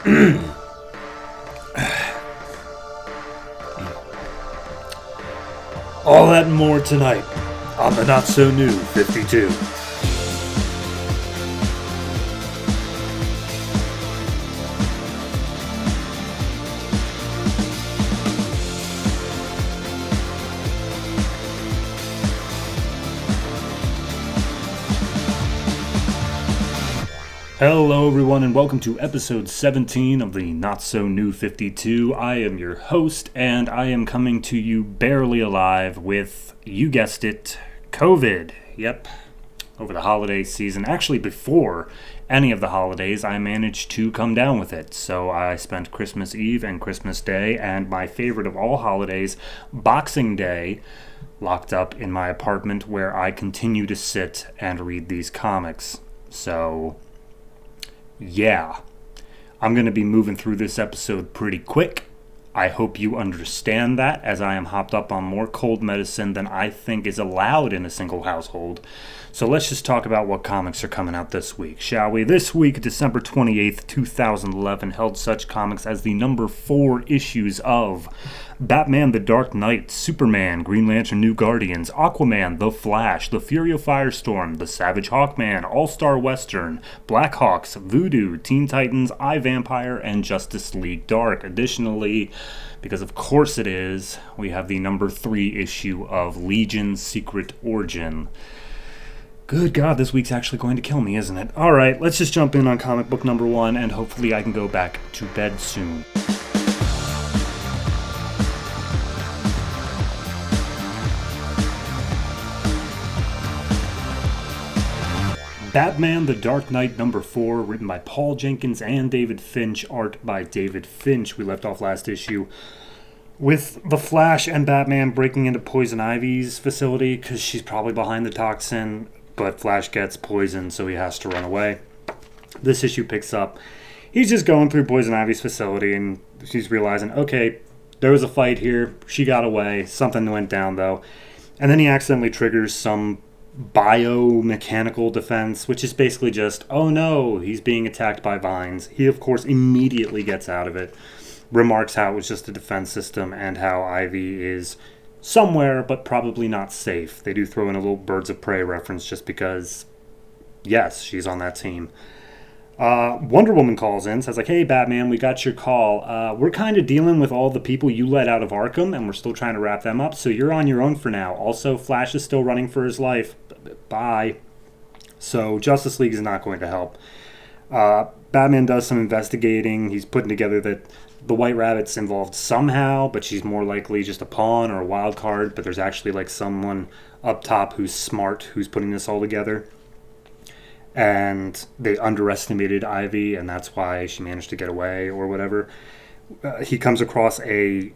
All that and more tonight on the Not So New 52. Hello everyone and welcome to episode 17 of the Not So New 52. I am your host and I am coming to you barely alive with, you guessed it, COVID. Yep, over the holiday season. Actually, before any of the holidays, I managed to come down with it. So I spent Christmas Eve and Christmas Day and my favorite of all holidays, Boxing Day, locked up in my apartment where I continue to sit and read these comics. So yeah, I'm going to be moving through this episode pretty quick. I hope you understand that, as I am hopped up on more cold medicine than I think is allowed in a single household. So let's just talk about what comics are coming out this week, shall we? This week, December 28th, 2011, held such comics as the number 4 issues of Batman the Dark Knight, Superman, Green Lantern New Guardians, Aquaman, The Flash, The Fury of Firestorm, The Savage Hawkman, All-Star Western, Blackhawks, Voodoo, Teen Titans, iVampire, and Justice League Dark. Additionally, because of course it is, we have the number 3 issue of Legion's Secret Origin. Good God, this week's actually going to kill me, isn't it? Alright, let's just jump in on comic book number 1, and hopefully I can go back to bed soon. Batman the Dark Knight number 4, written by Paul Jenkins and David Finch, art by David Finch. We left off last issue with the Flash and Batman breaking into Poison Ivy's facility because she's probably behind the toxin, but Flash gets poisoned, so he has to run away. This issue picks up. He's just going through Poison Ivy's facility, and she's realizing, okay, there was a fight here. She got away. Something went down, though. And then he accidentally triggers some biomechanical defense, which is basically just, oh no, he's being attacked by vines. He, of course, immediately gets out of it. Remarks how it was just a defense system and how Ivy is somewhere, but probably not safe. They do throw in a little Birds of Prey reference just because, yes, she's on that team. Wonder Woman calls in, says like, hey Batman, we got your call. We're kind of dealing with all the people you let out of Arkham, and we're still trying to wrap them up, so you're on your own for now. Also, Flash is still running for his life. Bye. So Justice League is not going to help. Batman does some investigating. He's putting together that the White Rabbit's involved somehow, but she's more likely just a pawn or a wild card, but there's actually like someone up top who's smart who's putting this all together. And they underestimated Ivy, and that's why she managed to get away or whatever. He comes across a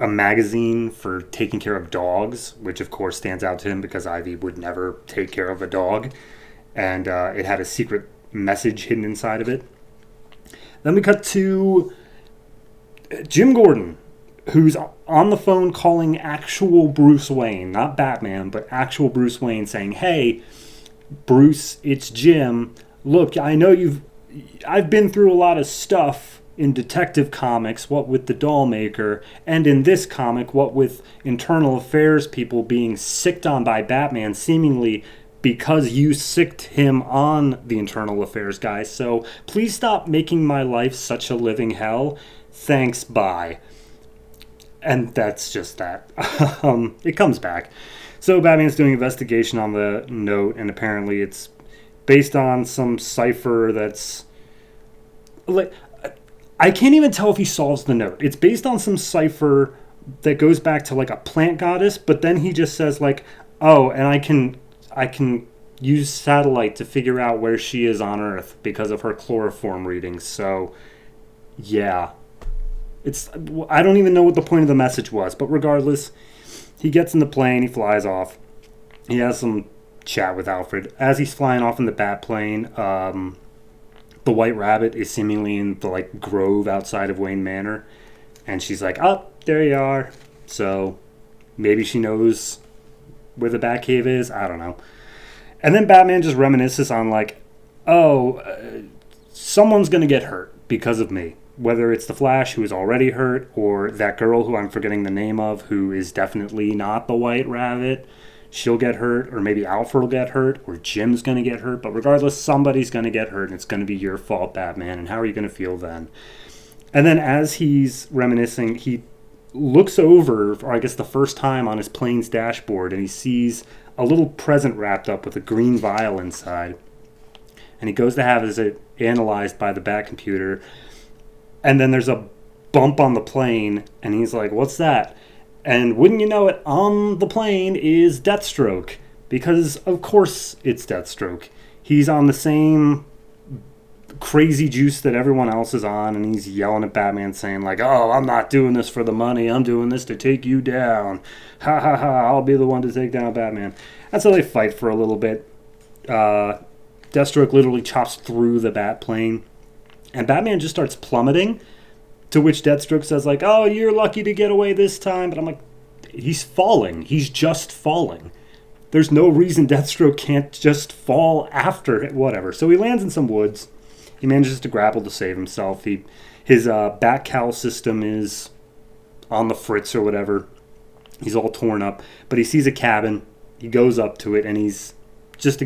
magazine for taking care of dogs, which of course stands out to him because Ivy would never take care of a dog. And it had a secret message hidden inside of it. Then we cut to Jim Gordon, who's on the phone calling actual Bruce Wayne, not Batman, but actual Bruce Wayne, saying, hey, Bruce, it's Jim. Look, I know I've been through a lot of stuff in Detective Comics, what with the Dollmaker, and in this comic, what with internal affairs people being sicked on by Batman, seemingly because you sicked him on the internal affairs guy. So please stop making my life such a living hell. Thanks, bye. And that's just that. It comes back. So Batman's doing investigation on the note, and apparently it's based on some cipher that's like, I can't even tell if he solves the note. It's based on some cipher that goes back to like a plant goddess, but then he just says like, oh, and I can use satellite to figure out where she is on Earth because of her chloroform readings. So yeah, I don't even know what the point of the message was, but regardless, he gets in the plane, he flies off. He has some chat with Alfred. As he's flying off in the bat plane, the White Rabbit is seemingly in the like grove outside of Wayne Manor, and she's like, "Oh, there you are." So maybe she knows where the Batcave is. I don't know. And then Batman just reminisces on like, "Oh, someone's gonna get hurt. because of me. Whether it's the Flash, who is already hurt, or that girl who I'm forgetting the name of, who is definitely not the White Rabbit, she'll get hurt, or maybe Alfred will get hurt, or Jim's going to get hurt. But regardless, somebody's going to get hurt, and it's going to be your fault, Batman. And how are you going to feel then? And then as he's reminiscing, he looks over, for I guess the first time, on his plane's dashboard, and he sees a little present wrapped up with a green vial inside. And he goes to have it analyzed by the Bat computer. And then there's a bump on the plane, and he's like, what's that? And wouldn't you know it, on the plane is Deathstroke. Because, of course, it's Deathstroke. He's on the same crazy juice that everyone else is on, and he's yelling at Batman saying, like, oh, I'm not doing this for the money. I'm doing this to take you down. Ha ha ha, I'll be the one to take down Batman. That's how they fight for a little bit. Deathstroke literally chops through the Bat plane. And Batman just starts plummeting, to which Deathstroke says, like, oh, you're lucky to get away this time. But I'm like, he's falling. He's just falling. There's no reason Deathstroke can't just fall after it, whatever. So he lands in some woods. He manages to grapple to save himself. His Bat cowl system is on the fritz or whatever. He's all torn up. But he sees a cabin. He goes up to it, and he's just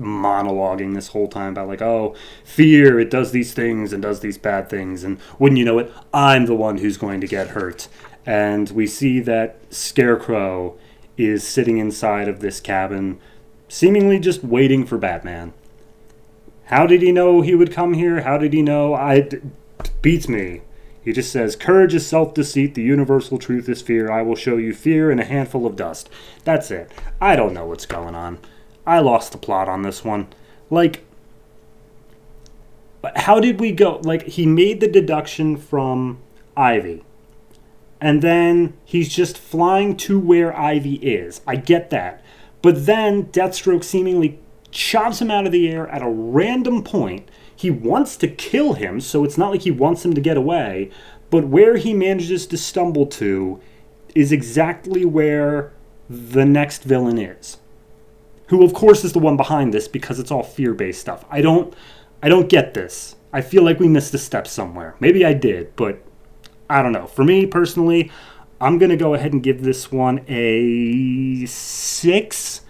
monologuing this whole time about, like, oh, fear, it does these things and does these bad things, and wouldn't you know it, I'm the one who's going to get hurt. And we see that Scarecrow is sitting inside of this cabin, seemingly just waiting for Batman. How did he know he would come here? How did he know? Beats me. He just says, courage is self-deceit, the universal truth is fear. I will show you fear in a handful of dust. That's it. I don't know what's going on. I lost the plot on this one. Like, how did we go? Like, he made the deduction from Ivy. And then he's just flying to where Ivy is. I get that. But then Deathstroke seemingly chops him out of the air at a random point. He wants to kill him, so it's not like he wants him to get away. But where he manages to stumble to is exactly where the next villain is. Who, of course, is the one behind this, because it's all fear-based stuff. I don't get this. I feel like we missed a step somewhere. Maybe I did, but I don't know. For me, personally, I'm going to go ahead and give this one a 6.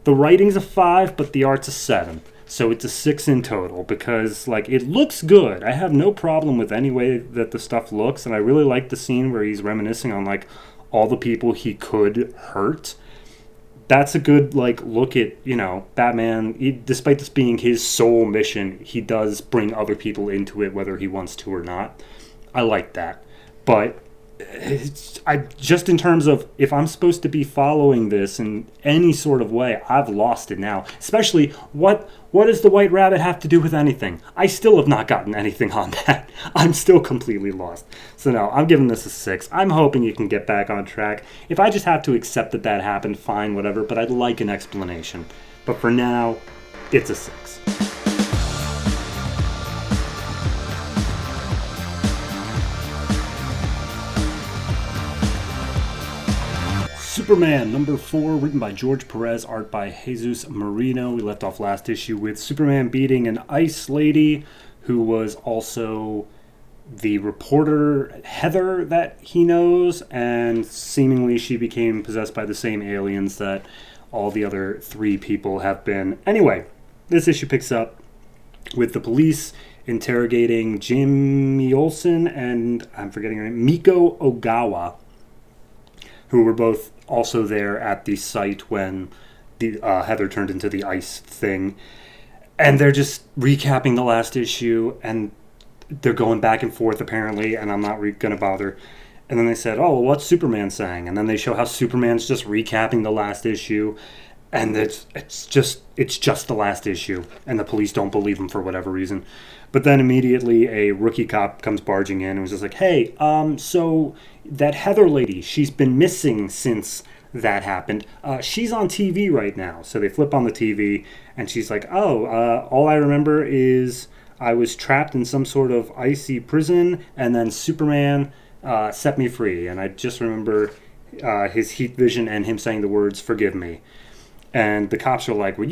The writing's a 5, but the art's a 7. So it's a 6 in total, because, like, it looks good. I have no problem with any way that the stuff looks, and I really like the scene where he's reminiscing on, like, all the people he could hurt. That's a good, like, look at, you know, Batman. Despite this being his sole mission, he does bring other people into it, whether he wants to or not. I like that. But just in terms of, if I'm supposed to be following this in any sort of way, I've lost it now. Especially, what does the White Rabbit have to do with anything? I still have not gotten anything on that. I'm still completely lost. So no, I'm giving this a 6. I'm hoping you can get back on track. If I just have to accept that happened, fine, whatever, but I'd like an explanation. But for now, it's a 6. Superman, number 4, written by George Perez, art by Jesus Merino. We left off last issue with Superman beating an ice lady who was also the reporter Heather that he knows, and seemingly she became possessed by the same aliens that all the other 3 people have been. Anyway, this issue picks up with the police interrogating Jimmy Olsen and, I'm forgetting her name, Miko Ogawa, who were both also there at the site when the Heather turned into the ice thing. And they're just recapping the last issue, and they're going back and forth apparently, and I'm not going to bother. And then they said, oh, well, what's Superman saying? And then they show how Superman's just recapping the last issue, and it's just the last issue, and the police don't believe him for whatever reason. But then immediately a rookie cop comes barging in and was just like, hey, so that Heather lady, she's been missing since that happened. She's on TV right now. So they flip on the TV, and she's like, all I remember is I was trapped in some sort of icy prison, and then Superman set me free. And I just remember his heat vision and him saying the words, forgive me. And the cops are like, well,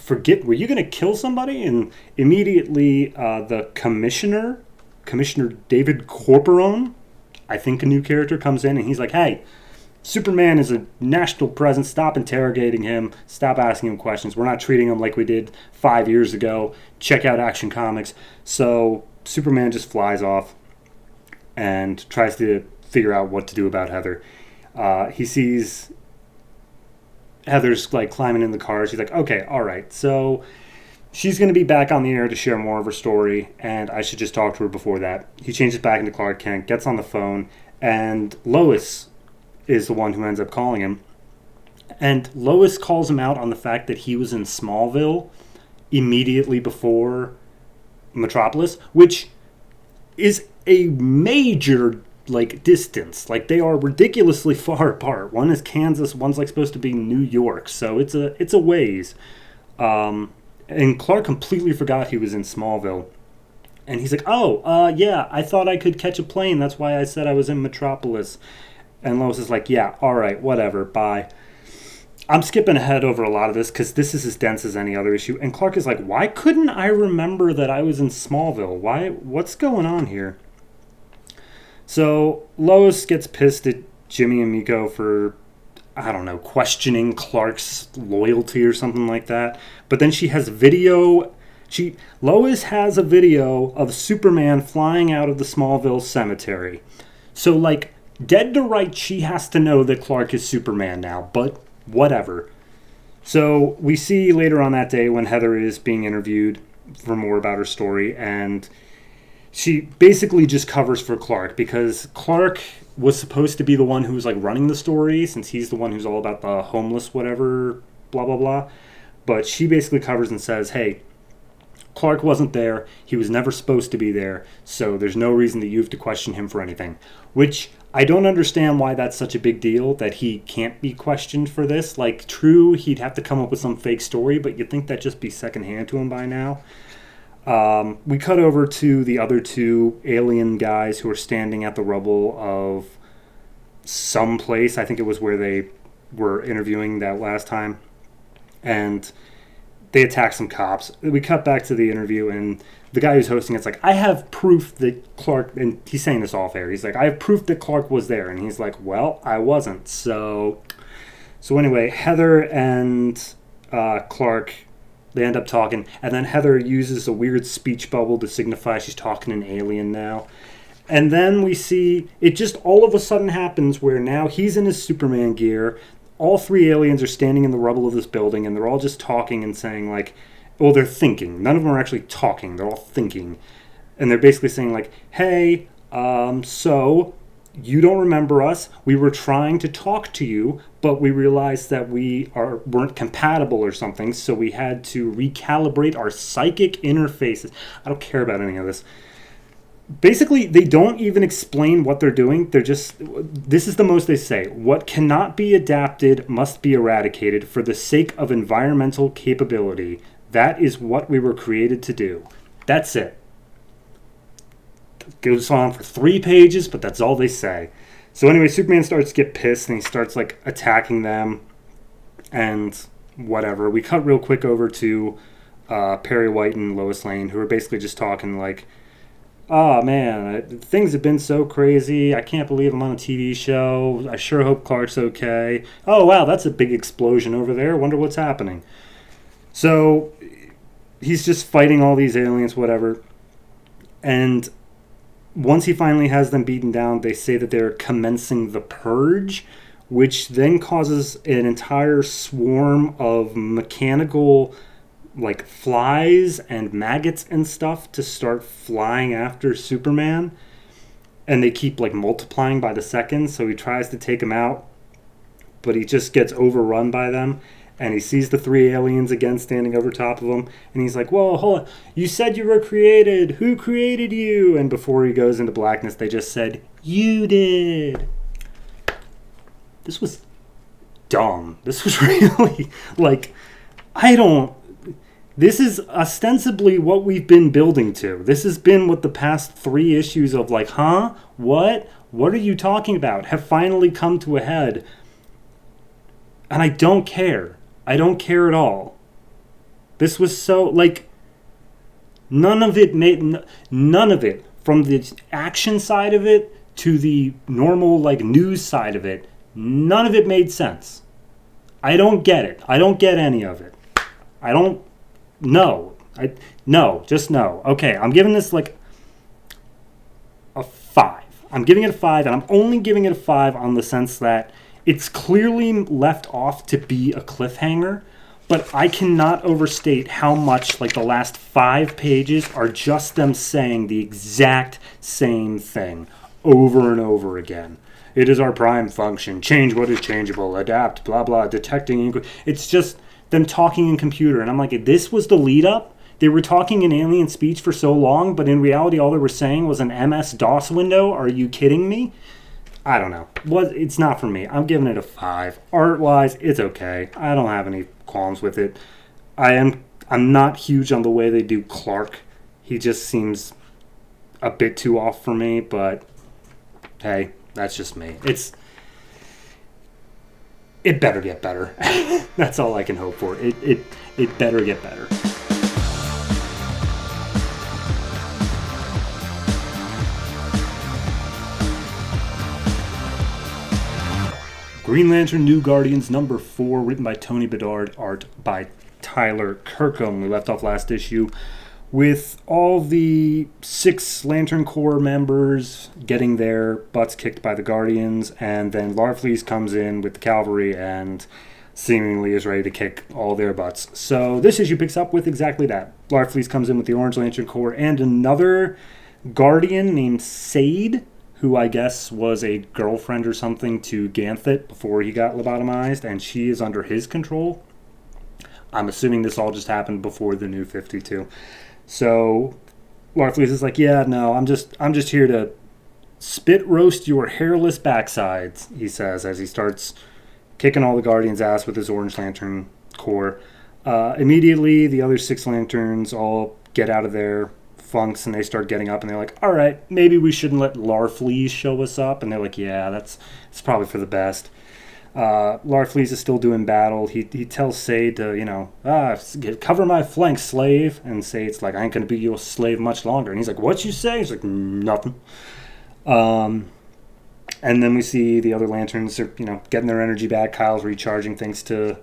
were you going to kill somebody? And immediately the Commissioner David Corporone, I think a new character, comes in and he's like, hey, Superman is a national presence. Stop interrogating him. Stop asking him questions. We're not treating him like we did 5 years ago. Check out Action Comics. So Superman just flies off and tries to figure out what to do about Heather. He sees Heather's like climbing in the car. She's like, okay, all right. So she's going to be back on the air to share more of her story, and I should just talk to her before that. He changes back into Clark Kent, gets on the phone, and Lois is the one who ends up calling him. And Lois calls him out on the fact that he was in Smallville immediately before Metropolis, which is a major like distance. Like, they are ridiculously far apart. One is Kansas, one's like supposed to be New York, so it's a ways. And Clark completely forgot he was in Smallville. And he's like, yeah, I thought I could catch a plane. That's why I said I was in Metropolis. And Lois is like, yeah, all right, whatever, bye. I'm skipping ahead over a lot of this because this is as dense as any other issue. And Clark is like, why couldn't I remember that I was in Smallville? What's going on here? So Lois gets pissed at Jimmy and Miko for, I don't know, questioning Clark's loyalty or something like that. But then she has video. Lois has a video of Superman flying out of the Smallville cemetery. So, like, dead to rights, she has to know that Clark is Superman now, but whatever. So we see later on that day when Heather is being interviewed for more about her story, and she basically just covers for Clark because Clark was supposed to be the one who was like running the story, since he's the one who's all about the homeless whatever, blah, blah, blah. But she basically covers and says, hey, Clark wasn't there. He was never supposed to be there. So there's no reason that you have to question him for anything. Which I don't understand why that's such a big deal that he can't be questioned for this. Like, true, he'd have to come up with some fake story, but you'd think that'd just be secondhand to him by now. We cut over to the other two alien guys who are standing at the rubble of some place. I think it was where they were interviewing that last time. And they attack some cops. We cut back to the interview, and the guy who's hosting it's like, I have proof that Clark, and he's saying this off air, he's like, I have proof that Clark was there. And he's like, well, I wasn't. So anyway, Heather and Clark, they end up talking, and then Heather uses a weird speech bubble to signify she's talking in alien now. And then we see, it just all of a sudden happens where now he's in his Superman gear. All three aliens are standing in the rubble of this building, and they're all just talking and saying, like, well, they're thinking. None of them are actually talking. They're all thinking. And they're basically saying, like, hey, so you don't remember us. We were trying to talk to you, but we realized that we weren't compatible or something, so we had to recalibrate our psychic interfaces. I don't care about any of this. Basically, they don't even explain what they're doing. They're just, this is the most they say. What cannot be adapted must be eradicated for the sake of environmental capability. That is what we were created to do. That's it. It goes on for 3 pages, but that's all they say. So anyway, Superman starts to get pissed, and he starts, like, attacking them and whatever. We cut real quick over to Perry White and Lois Lane, who are basically just talking, like, oh, man, things have been so crazy. I can't believe I'm on a TV show. I sure hope Clark's okay. Oh, wow, that's a big explosion over there. Wonder what's happening. So he's just fighting all these aliens, whatever. And once he finally has them beaten down, they say that they're commencing the purge, which then causes an entire swarm of mechanical, like, flies and maggots and stuff to start flying after Superman. And they keep, like, multiplying by the second, so he tries to take them out, but he just gets overrun by them. And he sees the 3 aliens again standing over top of him, and he's like, whoa, hold on, you said you were created. Who created you? And before he goes into blackness, they just said, you did. This was dumb. This was really, like, this is ostensibly what we've been building to. This has been what the past 3 issues of, like, huh? What are you talking about? Have finally come to a head. And I don't care. I don't care at all. This was so, like, none of it, from the action side of it to the normal, like, news side of it, none of it made sense. I don't get it. I don't get any of it. I don't, no. Just no. Okay, I'm giving this, like, a 5. I'm giving it a 5, and I'm only giving it a 5 on the sense that it's clearly left off to be a cliffhanger, but I cannot overstate how much, like, the last 5 pages are just them saying the exact same thing over and over again. It is our prime function. Change what is changeable. Adapt, blah, blah, detecting. It's just them talking in computer. And I'm like, this was the lead up? They were talking in alien speech for so long, but in reality, all they were saying was an MS-DOS window? Are you kidding me? I don't know. It's not for me. I'm giving it a 5. Art-wise, it's okay. I don't have any qualms with it. I'm not huge on the way they do Clark. He just seems a bit too off for me, but hey, that's just me. It better get better. That's all I can hope for. It better get better. Green Lantern New Guardians number 4, written by Tony Bedard, art by Tyler Kirkham. We left off last issue with all the 6 Lantern Corps members getting their butts kicked by the Guardians, and then Larfleeze comes in with the cavalry and seemingly is ready to kick all their butts. So this issue picks up with exactly that. Larfleeze comes in with the Orange Lantern Corps and another Guardian named Sade, who I guess was a girlfriend or something to Ganthet before he got lobotomized, and she is under his control. I'm assuming this all just happened before the New 52. So Larfleeze is like, yeah, no, I'm just here to spit roast your hairless backsides, he says, as he starts kicking all the Guardians' ass with his Orange Lantern Corps. Immediately, the other 6 Lanterns all get out of their funks and they start getting up and they're like, all right, maybe we shouldn't let Larfleeze show us up. And they're like, yeah, it's probably for the best. Larfleeze is still doing battle. He tells Sade to, cover my flanks, slave. And Sade's like, I ain't gonna be your slave much longer. And he's like, what you say? He's like, nothing. And then we see the other Lanterns are, getting their energy back. Kyle's recharging thanks to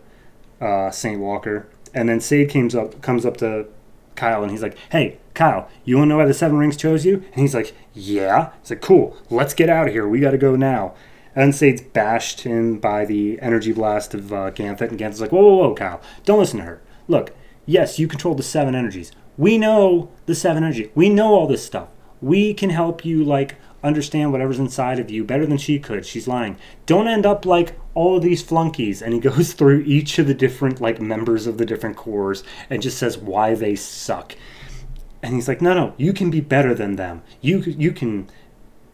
St. Walker. And then Sade comes up to Kyle and he's like, hey, Kyle, you want to know why the 7 Rings chose you? And he's like, yeah. He's like, cool, let's get out of here. We got to go now. And Sade's bashed in by the energy blast of Ganthet. And Ganthet's like, whoa, Kyle, don't listen to her. Look, yes, you control the 7 energies. We know the 7 energy. We know all this stuff. We can help you, understand whatever's inside of you better than she could. She's lying. Don't end up like all of these flunkies. And he goes through each of the different, members of the different corps and just says why they suck. And he's like, no, you can be better than them. You can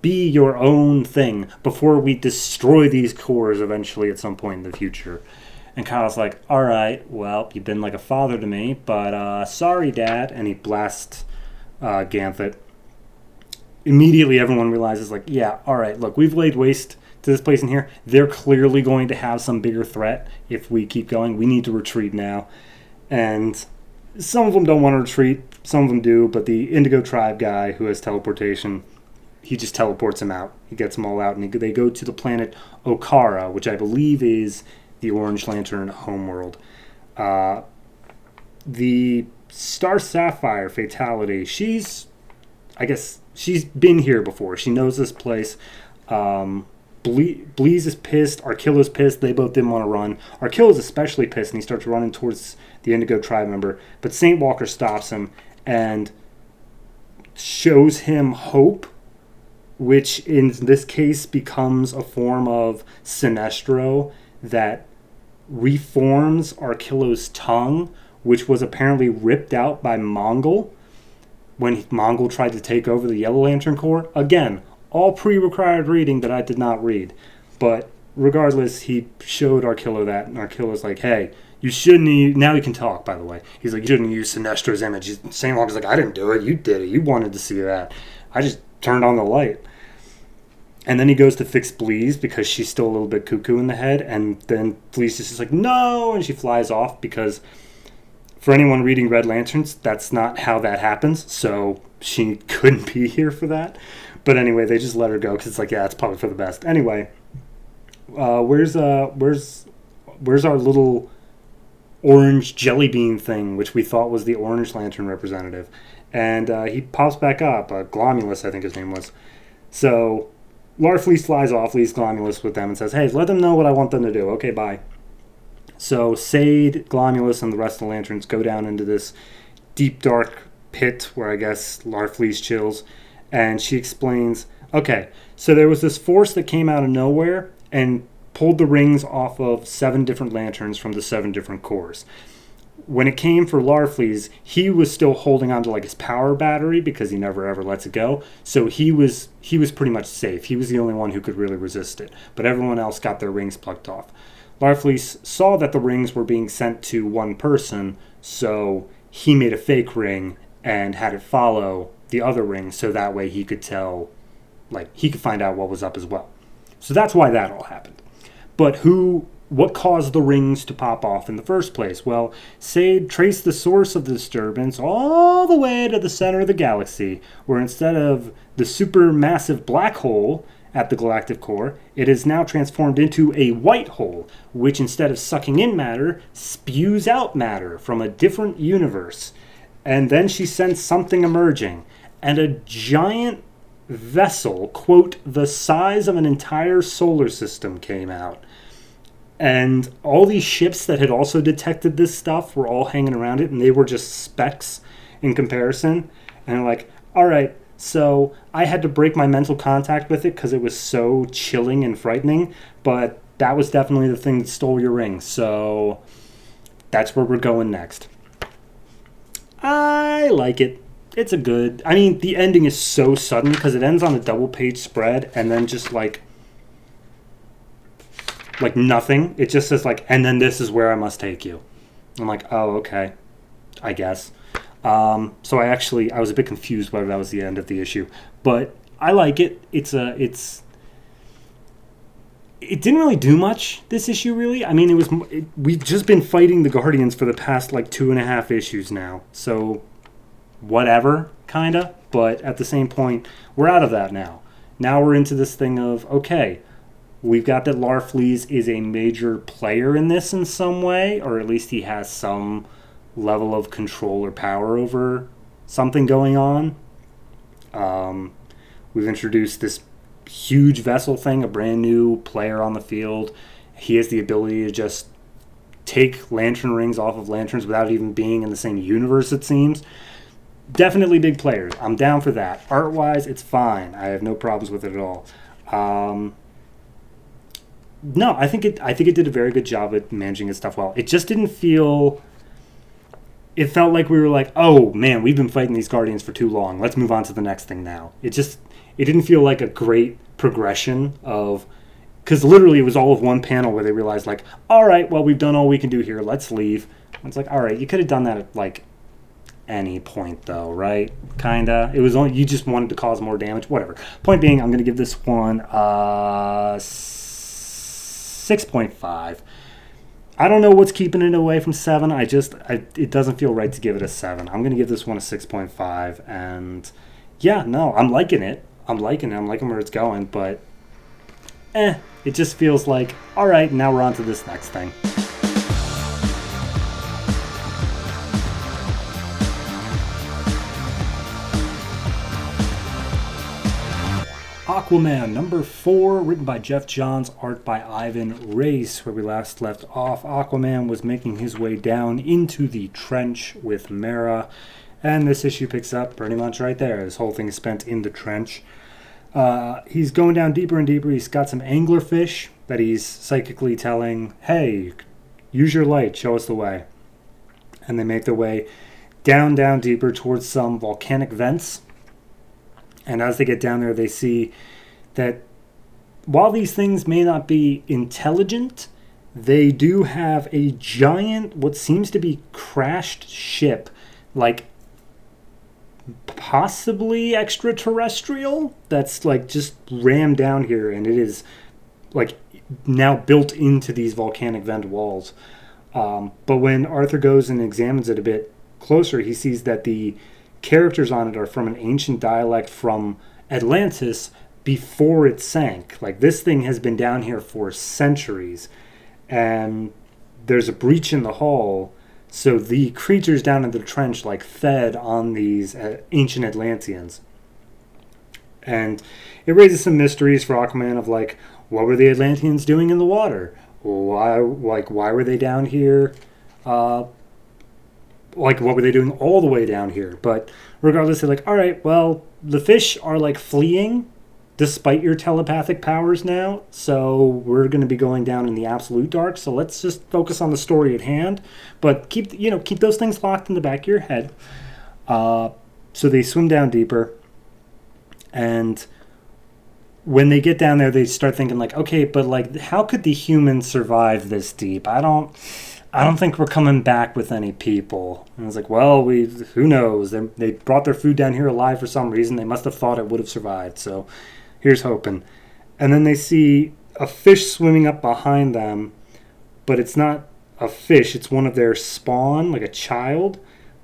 be your own thing before we destroy these corps eventually at some point in the future. And Kyle's like, all right, well, you've been like a father to me, but sorry, Dad. And he blasts Ganthet. Immediately, everyone realizes, yeah, all right, look, we've laid waste to this place in here. They're clearly going to have some bigger threat if we keep going. We need to retreat now. And some of them don't want to retreat. Some of them do, but the Indigo Tribe guy who has teleportation, he just teleports them out. He gets them all out, and they go to the planet Okara, which I believe is the Orange Lantern homeworld. The Star Sapphire Fatality, she's been here before. She knows this place. Bleeze is pissed. Arkilla's pissed. They both didn't want to run. Arkilla's especially pissed, and he starts running towards the Indigo Tribe member. But St. Walker stops him and shows him hope, which in this case becomes a form of Sinestro that reforms Arkilla's tongue, which was apparently ripped out by Mongol when Mongol tried to take over the Yellow Lantern Corps. Again, all pre-required reading that I did not read. But regardless, he showed Arkilla that, and Arkilla's like, hey, you shouldn't use... Now he can talk, by the way. He's like, you shouldn't use Sinestro's image. St. Walker's like, I didn't do it. You did it. You wanted to see that. I just turned on the light. And then he goes to fix Bleeze because she's still a little bit cuckoo in the head. And then Bleeze is just like, no! And she flies off because For anyone reading Red Lanterns, that's not how that happens, so she couldn't be here for that. But anyway, they just let her go because it's like, yeah, it's probably for the best. Anyway, where's our little orange jelly bean thing, which we thought was the Orange Lantern representative? And he pops back up. Glomulus, I think his name was. So Larfleeze flies off, leaves Glomulus with them, and says, hey, let them know what I want them to do. Okay, bye. So Sade, Glomulus, and the rest of the Lanterns go down into this deep, dark pit where I guess Larfleeze chills. And she explains, okay, so there was this force that came out of nowhere and pulled the rings off of 7 different lanterns from the 7 different cores. When it came for Larfleeze, he was still holding on to like his power battery because he never ever lets it go. So he was pretty much safe. He was the only one who could really resist it. But everyone else got their rings plucked off. Larfleeze saw that the rings were being sent to one person, so he made a fake ring and had it follow the other ring so that way he could tell, like, he could find out what was up as well. So that's why that all happened. But what caused the rings to pop off in the first place? Well, Sade traced the source of the disturbance all the way to the center of the galaxy, where instead of the supermassive black hole at the galactic core, it is now transformed into a white hole, which instead of sucking in matter, spews out matter from a different universe. And then she sensed something emerging, and a giant vessel, quote, the size of an entire solar system came out. And all these ships that had also detected this stuff were all hanging around it, and they were just specks in comparison. And like, all right, so I had to break my mental contact with it because it was so chilling and frightening, but that was definitely the thing that stole your ring. So that's where we're going next. I like it. It's a good... I mean, the ending is so sudden because it ends on a double-page spread and then just, like nothing. It just says, like, and then this is where I must take you. I'm like, oh, okay. I guess. So I was a bit confused whether that was the end of the issue. But I like it. It didn't really do much, this issue, really. I mean, we've just been fighting the Guardians for the past, 2.5 issues now. So, whatever, kind of. But at the same point, we're out of that now. Now we're into this thing of, okay, we've got that Larfleeze is a major player in this in some way, or at least he has some level of control or power over something going on. We've introduced this huge vessel thing, a brand new player on the field. He has the ability to just take lantern rings off of lanterns without even being in the same universe, it seems. Definitely big players. I'm down for that. Art-wise, it's fine. I have no problems with it at all. No, I think it did a very good job at managing its stuff well. It just didn't feel... It felt like we were like, oh, man, we've been fighting these Guardians for too long. Let's move on to the next thing now. It didn't feel like a great progression of... Because literally it was all of one panel where they realized, like, all right, well, we've done all we can do here. Let's leave. And it's like, all right, you could have done that at, any point, though, right? Kinda. It was only... You just wanted to cause more damage. Whatever. Point being, I'm going to give this one 6.5. I don't know what's keeping it away from 7. It doesn't feel right to give it a 7. I'm going to give this one a 6.5. And yeah, no, I'm liking it. I'm liking where it's going. But it just feels like, all right, now we're on to this next thing. Aquaman, number 4, written by Geoff Johns, art by Ivan Reis. Where we last left off, Aquaman was making his way down into the trench with Mera, and this issue picks up pretty much right there. This whole thing is spent in the trench. He's going down deeper and deeper. He's got some anglerfish that he's psychically telling, hey, use your light, show us the way. And they make their way down deeper towards some volcanic vents. And as they get down there, they see that while these things may not be intelligent, they do have a giant, what seems to be crashed ship, possibly extraterrestrial, that's just rammed down here, and it is now built into these volcanic vent walls. But when Arthur goes and examines it a bit closer, he sees that the characters on it are from an ancient dialect from Atlantis before it sank. Like, this thing has been down here for centuries, and there's a breach in the hull, so the creatures down in the trench like fed on these ancient Atlanteans. And it raises some mysteries for Aquaman of like, what were the Atlanteans doing in the water? Why were they down here? What were they doing all the way down here? But regardless, they're like, all right, well, the fish are like fleeing despite your telepathic powers now, so we're going to be going down in the absolute dark, so let's just focus on the story at hand, but keep those things locked in the back of your head. So they swim down deeper, and when they get down there, they start thinking like, okay, but like, how could the humans survive this deep? I don't think we're coming back with any people. And I was like, well, who knows? They brought their food down here alive for some reason. They must have thought it would have survived. So here's hoping. And then they see a fish swimming up behind them, but it's not a fish. It's one of their spawn, like a child,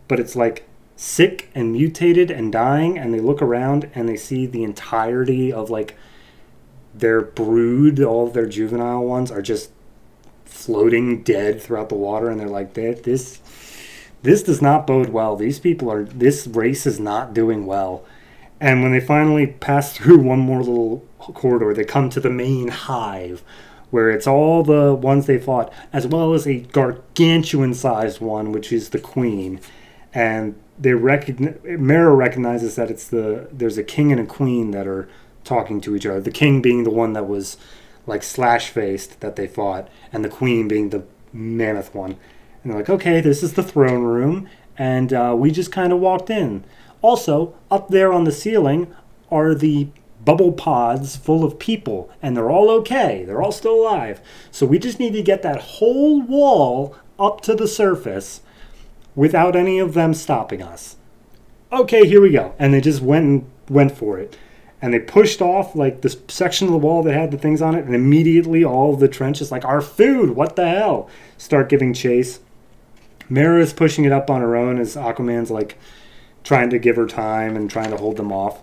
but it's like sick and mutated and dying. And they look around and they see the entirety of like their brood. All of their juvenile ones are just floating dead throughout the water, and they're like, this does not bode well. This race is not doing well. And when they finally pass through one more little corridor, they come to the main hive, where it's all the ones they fought, as well as a gargantuan-sized one, which is the queen. And Mera recognizes that there's a king and a queen that are talking to each other. The king being the one that was like slash-faced that they fought, and the queen being the mammoth one. And they're like, okay, this is the throne room, and we just kind of walked in. Also, up there on the ceiling are the bubble pods full of people, and they're all okay. They're all still alive. So we just need to get that whole wall up to the surface without any of them stopping us. Okay, here we go. And they just went for it. And they pushed off like this section of the wall that had the things on it, and immediately all of the trenches, like, our food, what the hell, start giving chase. Mera is pushing it up on her own as Aquaman's like trying to give her time and trying to hold them off.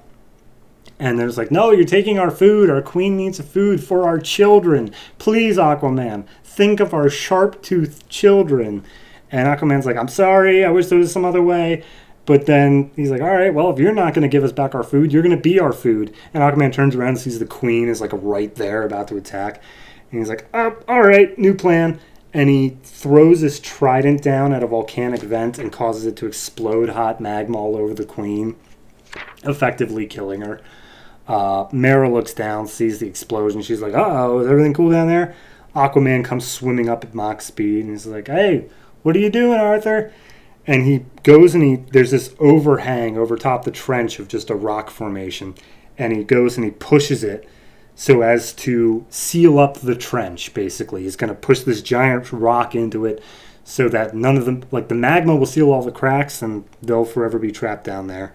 And there's like, no, you're taking our food. Our queen needs food for our children. Please, Aquaman, think of our sharp-toothed children. And Aquaman's like, I'm sorry, I wish there was some other way. But then he's like, all right, well, if you're not going to give us back our food, you're going to be our food. And Aquaman turns around and sees the queen is like right there about to attack. And he's like, oh, all right, new plan. And he throws his trident down at a volcanic vent and causes it to explode hot magma all over the queen, effectively killing her. Mera looks down, sees the explosion. She's like, uh-oh, is everything cool down there? Aquaman comes swimming up at Mach speed, and he's like, hey, what are you doing, Arthur? And he goes and there's this overhang over top the trench of just a rock formation. And he goes and he pushes it so as to seal up the trench, basically. He's going to push this giant rock into it so that none of them, like the magma will seal all the cracks and they'll forever be trapped down there.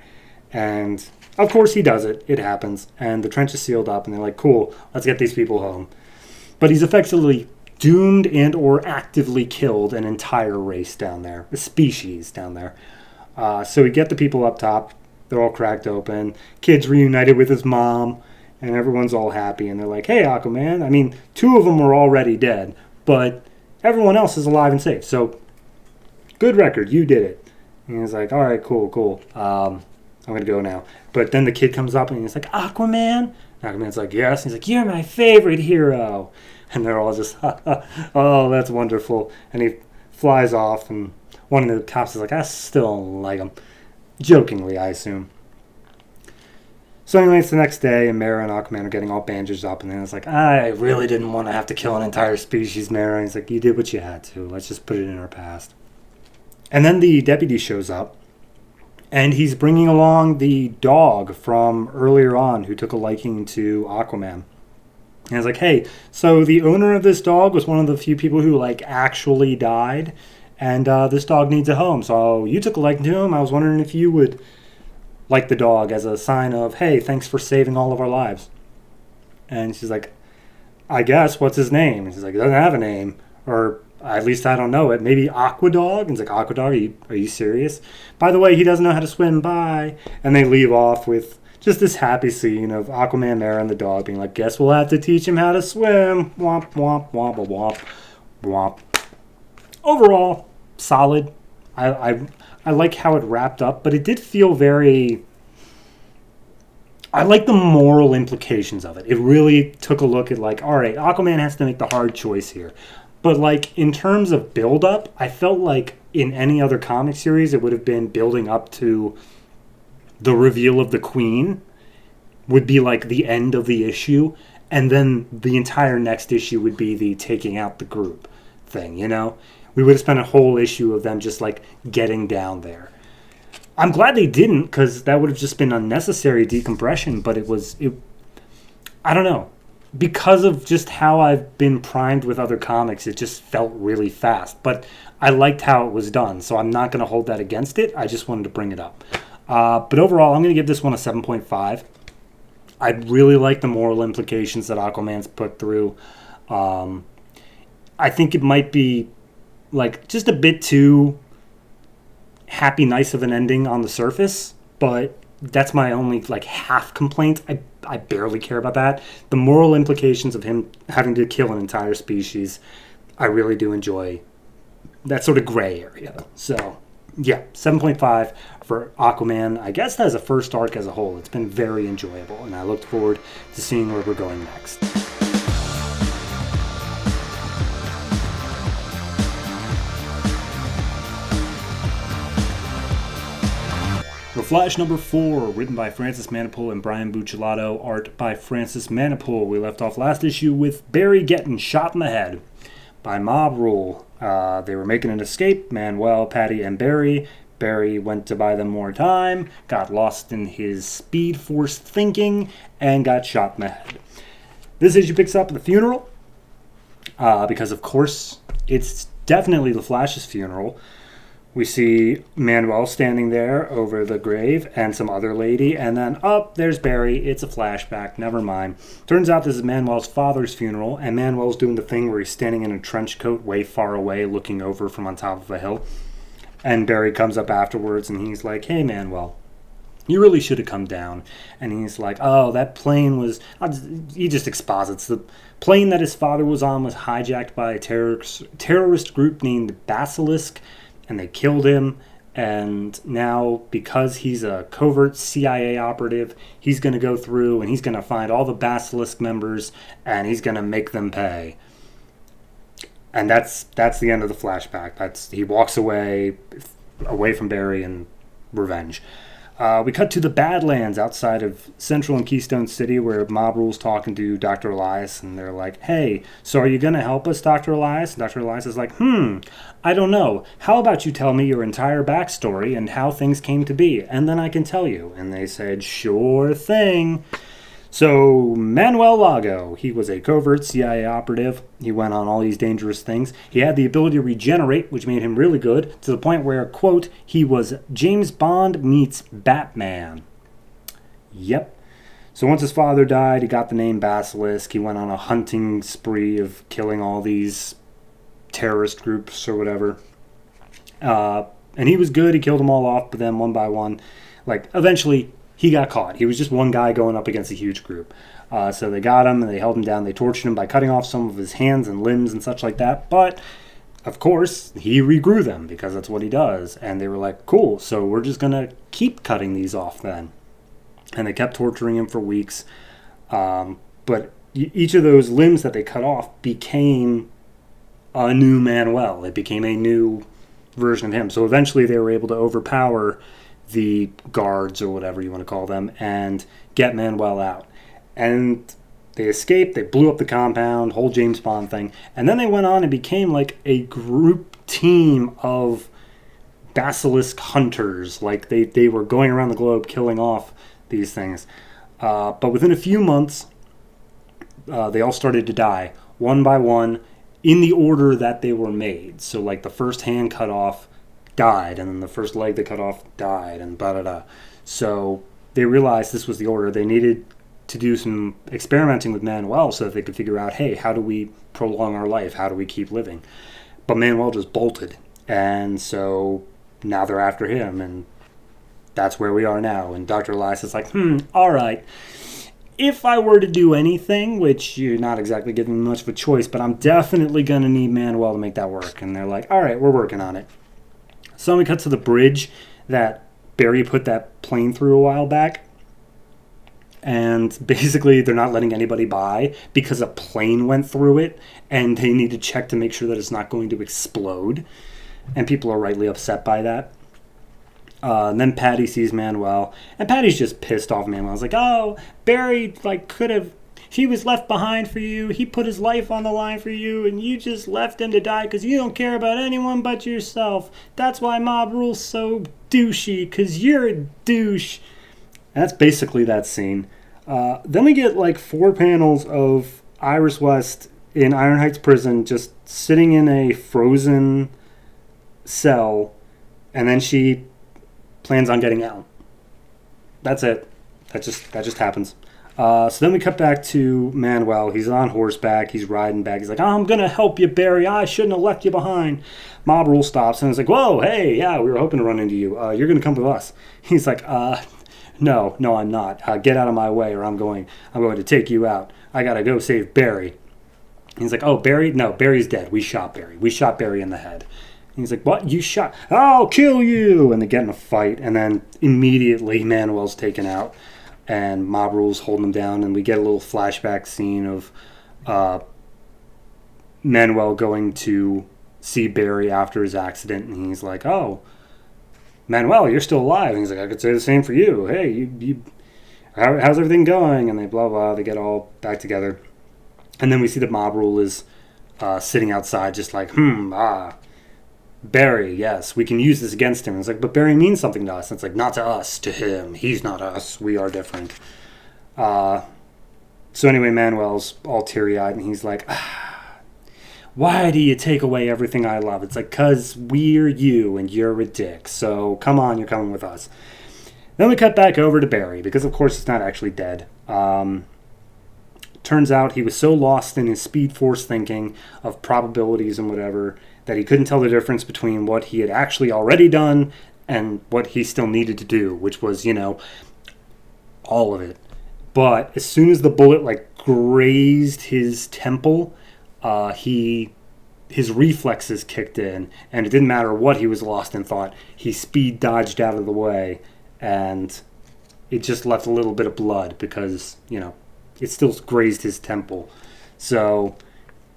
And of course he does it. It happens. And the trench is sealed up and they're like, cool, let's get these people home. But he's effectively doomed and or actively killed an entire race down there, a species down there. So we get the people up top. They're all cracked open. Kid's reunited with his mom, and everyone's all happy. And they're like, hey, Aquaman. I mean, 2 of them were already dead, but everyone else is alive and safe. So good record. You did it. And he's like, all right, cool. I'm going to go now. But then the kid comes up and he's like, Aquaman? Aquaman's like, yes. And he's like, you're my favorite hero. And they're all just, oh, that's wonderful. And he flies off, and one of the cops is like, I still don't like him. Jokingly, I assume. So anyway, it's the next day, and Mera and Aquaman are getting all bandaged up, and then it's like, I really didn't want to have to kill an entire species, Mera. And he's like, you did what you had to. Let's just put it in our past. And then the deputy shows up, and he's bringing along the dog from earlier on who took a liking to Aquaman. And I was like, hey, so the owner of this dog was one of the few people who, like, actually died. And this dog needs a home. So you took a liking to him. I was wondering if you would like the dog as a sign of, hey, thanks for saving all of our lives. And she's like, I guess, what's his name? And she's like, he doesn't have a name. Or At least I don't know it. Maybe Aquadog. And it's like, Aquadog, are you serious? By the way, he doesn't know how to swim. Bye. And they leave off with just this happy scene of Aquaman, Mara, and the dog being like, guess we'll have to teach him how to swim. Womp, womp, womp, womp, womp. Overall, solid. I like how it wrapped up, but it did feel very... I like the moral implications of it. It really took a look at like, all right, Aquaman has to make the hard choice here. But like in terms of build-up, I felt like in any other comic series, it would have been building up to the reveal of the Queen would be like the end of the issue, and then the entire next issue would be the taking out the group thing, you know? We would have spent a whole issue of them just like getting down there. I'm glad they didn't, because that would have just been unnecessary decompression, but I don't know. Because of just how I've been primed with other comics, it just felt really fast. But I liked how it was done, so I'm not going to hold that against it. I just wanted to bring it up. But overall, I'm going to give this one a 7.5. I really like the moral implications that Aquaman's put through. I think it might be like just a bit too happy, nice of an ending on the surface, but that's my only like half complaint. I barely care about that. The moral implications of him having to kill an entire species, I really do enjoy that sort of gray area. So yeah, 7.5 for Aquaman. I guess as a first arc as a whole, it's been very enjoyable, and I look forward to seeing where we're going next. The Flash number 4, written by Francis Manapul and Brian Buccellato, art by Francis Manapul. We left off last issue with Barry getting shot in the head by Mob Rule. They were making an escape, Manuel, Patty, and Barry. Barry went to buy them more time, got lost in his Speed Force thinking, and got shot in the head. This issue picks up at the funeral, because of course it's definitely the Flash's funeral. We see Manuel standing there over the grave and some other lady, and then, there's Barry. It's a flashback. Never mind. Turns out this is Manuel's father's funeral, and Manuel's doing the thing where he's standing in a trench coat way far away, looking over from on top of a hill. And Barry comes up afterwards, and he's like, hey, Manuel, you really should have come down. And he's like, oh, that plane was... He just exposits. The plane that his father was on was hijacked by a terrorist group named Basilisk, and they killed him, and now because he's a covert CIA operative, he's going to go through and he's going to find all the Basilisk members, and he's going to make them pay. And that's the end of the flashback. He walks away from Barry and revenge. We cut to the Badlands outside of Central and Keystone City, where Mob Rule's talking to Dr. Elias, and they're like, hey, so are you going to help us, Dr. Elias? And Dr. Elias is like, I don't know. How about you tell me your entire backstory and how things came to be, and then I can tell you. And they said, sure thing. So Manuel Lago, he was a covert CIA operative. He went on all these dangerous things. He had the ability to regenerate, which made him really good, to the point where, quote, he was James Bond meets Batman. Yep. So once his father died, he got the name Basilisk. He went on a hunting spree of killing all these terrorist groups or whatever. And he was good. He killed them all off, but then one by one, eventually he got caught. He was just one guy going up against a huge group. So they got him, and they held him down. They tortured him by cutting off some of his hands and limbs and such like that. But, of course, he regrew them, because that's what he does. And they were like, cool, so we're just going to keep cutting these off then. And they kept torturing him for weeks. But each of those limbs that they cut off became a new Manuel. It became a new version of him. So eventually they were able to overpower the guards, or whatever you want to call them, and get Manuel out. And they escaped, they blew up the compound, whole James Bond thing, and then they went on and became like a group team of Basilisk hunters. They were going around the globe killing off these things. But within a few months, they all started to die, one by one, in the order that they were made. So the first hand cut off died, and then the first leg they cut off died, and blah. So they realized this was the order. They needed to do some experimenting with Manuel so that they could figure out, hey, how do we prolong our life? How do we keep living? But Manuel just bolted. And so now they're after him, and that's where we are now. And Dr. Elias is like, all right. If I were to do anything, which you're not exactly giving me much of a choice, but I'm definitely going to need Manuel to make that work. And they're like, all right, we're working on it. So we cut to the bridge that Barry put that plane through a while back. And basically they're not letting anybody by because a plane went through it, and they need to check to make sure that it's not going to explode. And people are rightly upset by that. And then Patty sees Manuel, and Patty's just pissed off Manuel. He's like, oh, Barry, he was left behind for you. He put his life on the line for you, and you just left him to die because you don't care about anyone but yourself. That's why Mob Rule's so douchey, because you're a douche. And that's basically that scene. Then we get 4 panels of Iris West in Iron Heights prison just sitting in a frozen cell, and then she plans on getting out. That's it. That just happens. So then we cut back to Manuel. He's on horseback. He's riding back. He's like, I'm going to help you, Barry. I shouldn't have left you behind. Mob Rule stops, and he's like, whoa, hey, yeah, we were hoping to run into you. You're going to come with us. He's like, no, I'm not. Get out of my way, or I'm going to take you out. I got to go save Barry. He's like, oh, Barry? No, Barry's dead. We shot Barry. We shot Barry in the head. He's like, what? You shot? I'll kill you! And they get in a fight, and then immediately Manuel's taken out, and Mob Rule's holding him down, and we get a little flashback scene of Manuel going to see Barry after his accident, and he's like, oh, Manuel, you're still alive. And he's like, I could say the same for you. Hey, you how's everything going? And they blah, blah, they get all back together. And then we see that Mob Rule is sitting outside just like, Barry, yes, we can use this against him. And it's like, but Barry means something to us. And it's like, not to us, to him. He's not us. We are different. So anyway, Manuel's all teary-eyed, and he's like, why do you take away everything I love? It's like, 'cause we're you, and you're a dick. So come on, you're coming with us. Then we cut back over to Barry, because of course he's not actually dead. Turns out he was so lost in his Speed Force thinking of probabilities and whatever that he couldn't tell the difference between what he had actually already done and what he still needed to do, which was, all of it. But as soon as the bullet grazed his temple, his reflexes kicked in, and it didn't matter what he was lost in thought. He speed dodged out of the way, and it just left a little bit of blood because, it still grazed his temple. So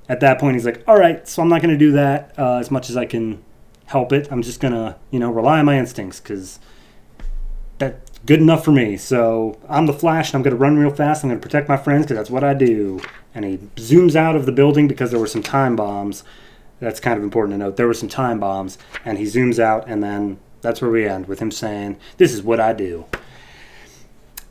at that point, he's like, all right, so I'm not going to do that as much as I can help it. I'm just going to, rely on my instincts because that's good enough for me. So I'm the Flash, and I'm going to run real fast. I'm going to protect my friends because that's what I do. And he zooms out of the building because there were some time bombs. That's kind of important to note. There were some time bombs, and he zooms out, and then that's where we end with him saying, this is what I do.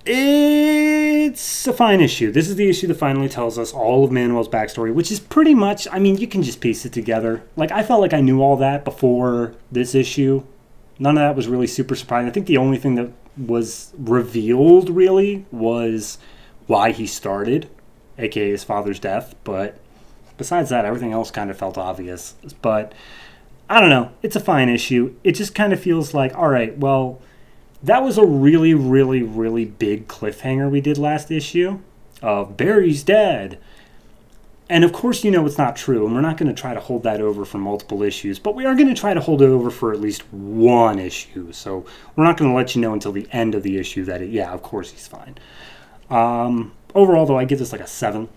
It's a fine issue. This is the issue that finally tells us all of Manuel's backstory, which is pretty much, you can just piece it together. I felt like I knew all that before this issue. None of that was really super surprising. I think the only thing that was revealed, really, was why he started, aka his father's death. But besides that, everything else kind of felt obvious. But I don't know. It's a fine issue. It just kind of feels like, all right, well, that was a really, really, really big cliffhanger we did last issue of Barry's dead. And of course, it's not true, and we're not going to try to hold that over for multiple issues, but we are going to try to hold it over for at least one issue. So we're not going to let you know until the end of the issue that, of course he's fine. Overall, though, I give this a 7.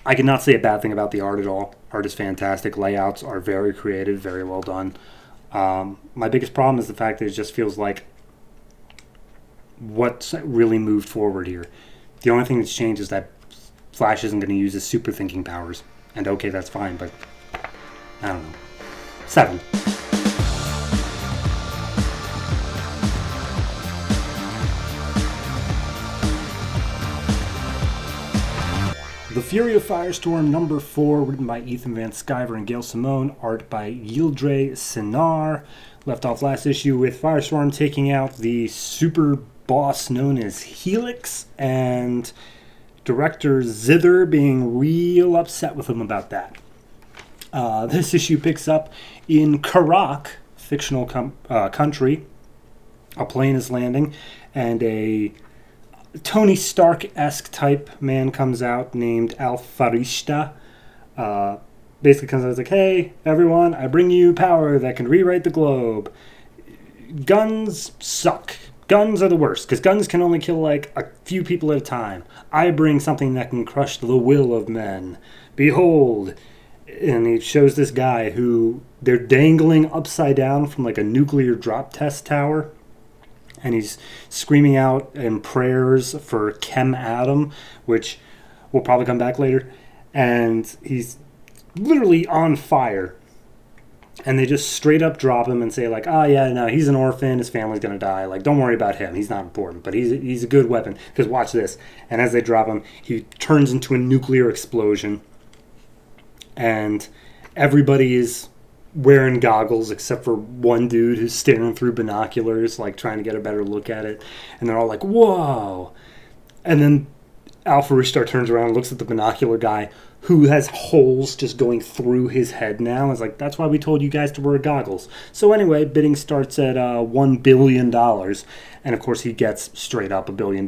I could not say a bad thing about the art at all. Art is fantastic. Layouts are very creative, very well done. My biggest problem is the fact that it just feels like what's really moved forward here. The only thing that's changed is that Flash isn't going to use his super thinking powers. And okay, that's fine, but I don't know. 7. The Fury of Firestorm, number 4, written by Ethan Van Sciver and Gail Simone, art by Yıldıray Çınar. Left off last issue with Firestorm taking out the super boss known as Helix, and director Zither being real upset with him about that. This issue picks up in Karak, fictional country. A plane is landing, and a Tony Stark-esque type man comes out named Al-Farishta. Basically comes out and is like, hey, everyone, I bring you power that can rewrite the globe. Guns suck. Guns are the worst, because guns can only kill like a few people at a time. I bring something that can crush the will of men. Behold. And he shows this guy who they're dangling upside down from like a nuclear drop test tower. And he's screaming out in prayers for Chem Atom, which will probably come back later. And he's literally on fire. And they just straight up drop him and say like, oh yeah, no, he's an orphan, his family's gonna die. Like, don't worry about him, he's not important, but he's a good weapon. Because watch this. And as they drop him, he turns into a nuclear explosion. And everybody is wearing goggles except for one dude who's staring through binoculars, like trying to get a better look at it. And they're all like, whoa. And then Al-Farishta turns around and looks at the binocular guy who has holes just going through his head now. And is like, that's why we told you guys to wear goggles. So anyway, bidding starts at $1 billion. And of course he gets straight up $1 billion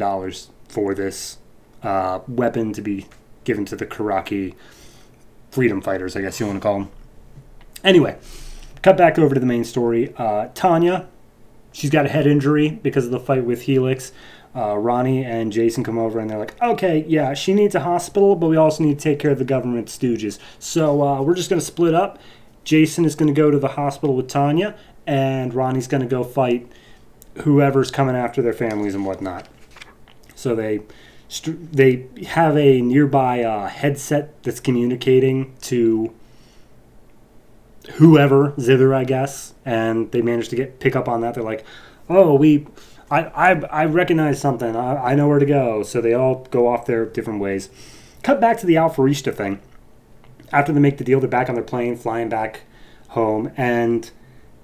for this weapon to be given to the Karaki freedom fighters, I guess you want to call them. Anyway, cut back over to the main story. Tanya, she's got a head injury because of the fight with Helix. Ronnie and Jason come over and they're like, okay, yeah, she needs a hospital, but we also need to take care of the government stooges. So we're just going to split up. Jason is going to go to the hospital with Tanya, and Ronnie's going to go fight whoever's coming after their families and whatnot. So they have a nearby headset that's communicating to whoever, Zither, I guess, and they managed to pick up on that. They're like, oh, I recognize something. I know where to go. So they all go off their different ways. Cut back to the Al-Farishta thing. After they make the deal, they're back on their plane, flying back home, and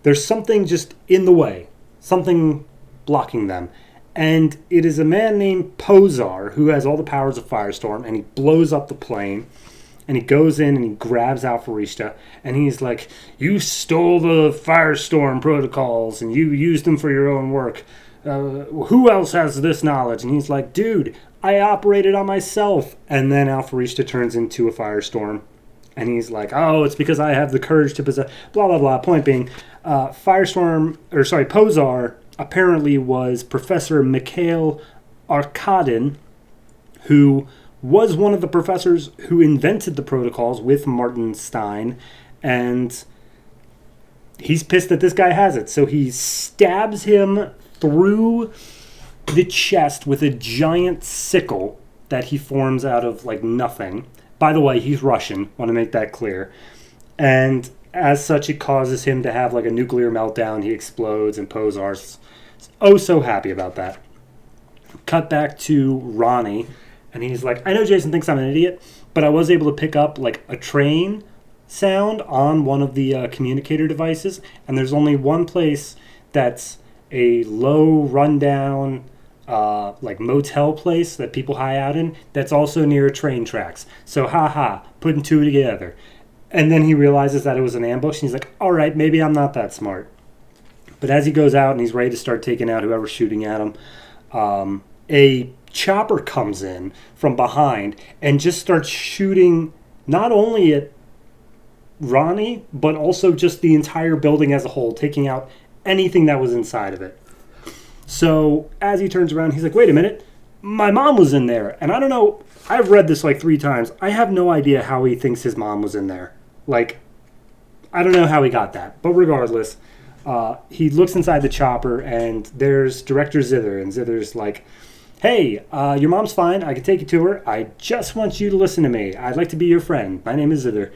there's something just in the way, something blocking them. And it is a man named Pozar who has all the powers of Firestorm, and he blows up the plane, and he goes in and he grabs Al-Farishta, and he's like, you stole the Firestorm protocols, and you used them for your own work. Who else has this knowledge? And he's like, dude, I operated on myself. And then Al-Farishta turns into a Firestorm, and he's like, oh, it's because I have the courage to possess, blah, blah, blah. Point being, Pozar apparently was Professor Mikhail Arkadin, who was one of the professors who invented the protocols with Martin Stein, and he's pissed that this guy has it. So he stabs him through the chest with a giant sickle that he forms out of, like, nothing. By the way, he's Russian. Want to make that clear. And as such, it causes him to have, like, a nuclear meltdown. He explodes, and Pozar's so happy about that. Cut back to Ronnie, and he's like, I know Jason thinks I'm an idiot, but I was able to pick up like a train sound on one of the communicator devices, and there's only one place that's a low rundown like motel place that people hide out in that's also near train tracks. So putting two together. And then he realizes that it was an ambush, and he's like, all right, maybe I'm not that smart. But as he goes out and he's ready to start taking out whoever's shooting at him, a chopper comes in from behind and just starts shooting not only at Ronnie, but also just the entire building as a whole, taking out anything that was inside of it. So as he turns around, he's like, wait a minute, my mom was in there. And I don't know, I've read this like 3 times. I have no idea how he thinks his mom was in there. Like, I don't know how he got that. But regardless, he looks inside the chopper, and there's Director Zither, and Zither's like, hey, your mom's fine. I can take you to her. I just want you to listen to me. I'd like to be your friend. My name is Zither.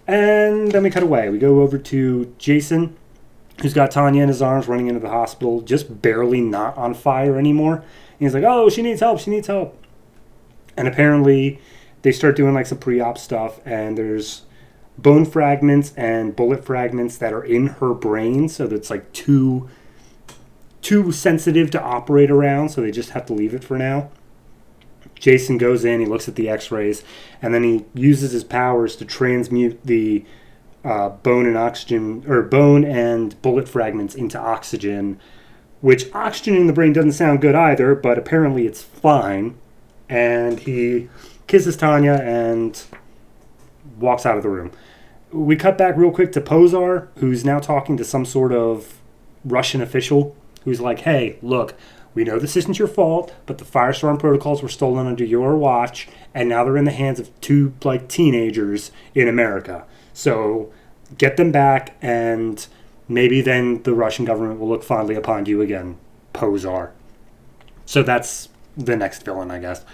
And then we cut away. We go over to Jason, who's got Tanya in his arms, running into the hospital, just barely not on fire anymore. And he's like, oh, she needs help. She needs help. And apparently they start doing like some pre-op stuff, and there's bone fragments and bullet fragments that are in her brain, so that's like too sensitive to operate around, so they just have to leave it for now. Jason goes in, he looks at the x-rays, and then he uses his powers to transmute the bone and bullet fragments into oxygen, which oxygen in the brain doesn't sound good either, but apparently it's fine. And he kisses Tanya and walks out of the room. We cut back real quick to Pozar, who's now talking to some sort of Russian official, who's like, hey, look, we know this isn't your fault, but the Firestorm protocols were stolen under your watch, and now they're in the hands of two, teenagers in America. So get them back, and maybe then the Russian government will look fondly upon you again, Pozar. So that's the next villain, I guess.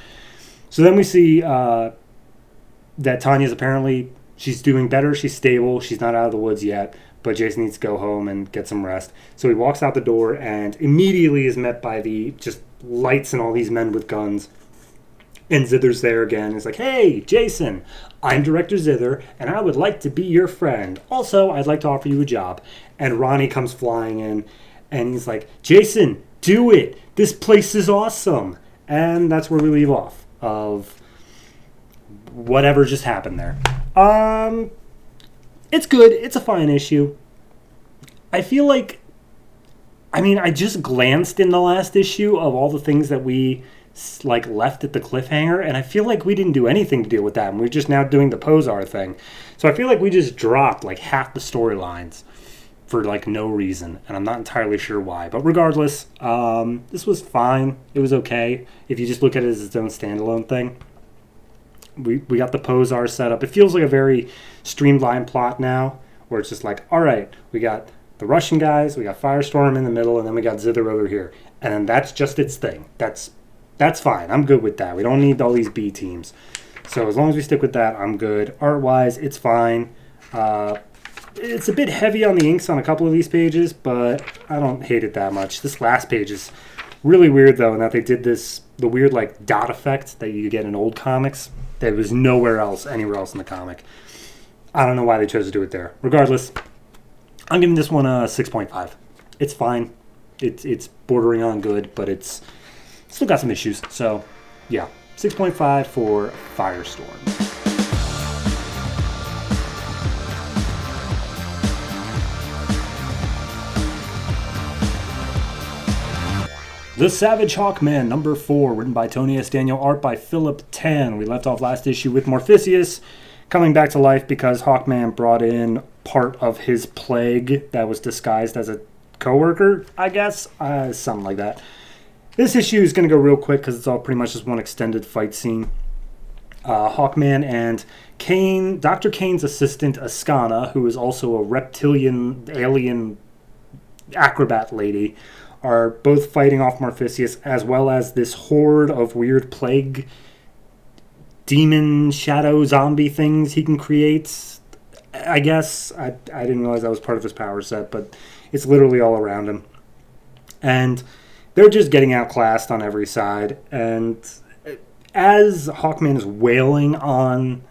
So then we see that Tanya's apparently, she's doing better, she's stable, she's not out of the woods yet, but Jason needs to go home and get some rest. So he walks out the door and immediately is met by the just lights and all these men with guns. And Zither's there again. He's like, hey, Jason, I'm Director Zither, and I would like to be your friend. Also, I'd like to offer you a job. And Ronnie comes flying in, and he's like, Jason, do it. This place is awesome. And that's where we leave off of whatever just happened there. It's good. It's a fine issue. I feel like, I just glanced in the last issue of all the things that we left at the cliffhanger, and I feel like we didn't do anything to deal with that, and we're just now doing the Pozar thing. So I feel like we just dropped half the storylines for no reason, and I'm not entirely sure why. But regardless, this was fine. It was okay if you just look at it as its own standalone thing. We got the Pozar set up. It feels like a very streamlined plot now, where it's just all right, we got the Russian guys, we got Firestorm in the middle, and then we got Zither over here. And then that's just its thing. That's fine. I'm good with that. We don't need all these B teams. So as long as we stick with that, I'm good. Art-wise, it's fine. It's a bit heavy on the inks on a couple of these pages, but I don't hate it that much. This last page is really weird, though, in that they did the weird dot effect that you get in old comics that was anywhere else in the comic. I don't know why they chose to do it there. Regardless, I'm giving this one a 6.5. It's fine. It's bordering on good, but it's still got some issues. So, yeah, 6.5 for Firestorm. The Savage Hawkman, number 4, written by Tony S. Daniel, art by Philip Tan. We left off last issue with Morpheus coming back to life because Hawkman brought in part of his plague that was disguised as a coworker, I guess, something like that. This issue is going to go real quick because it's all pretty much just one extended fight scene. Hawkman and Kane, Dr. Kane's assistant, Askana, who is also a reptilian alien acrobat lady, are both fighting off Morpheus, as well as this horde of weird plague, demon, shadow, zombie things he can create. I guess. I didn't realize that was part of his power set, but it's literally all around him. And they're just getting outclassed on every side. And as Hawkman is wailing on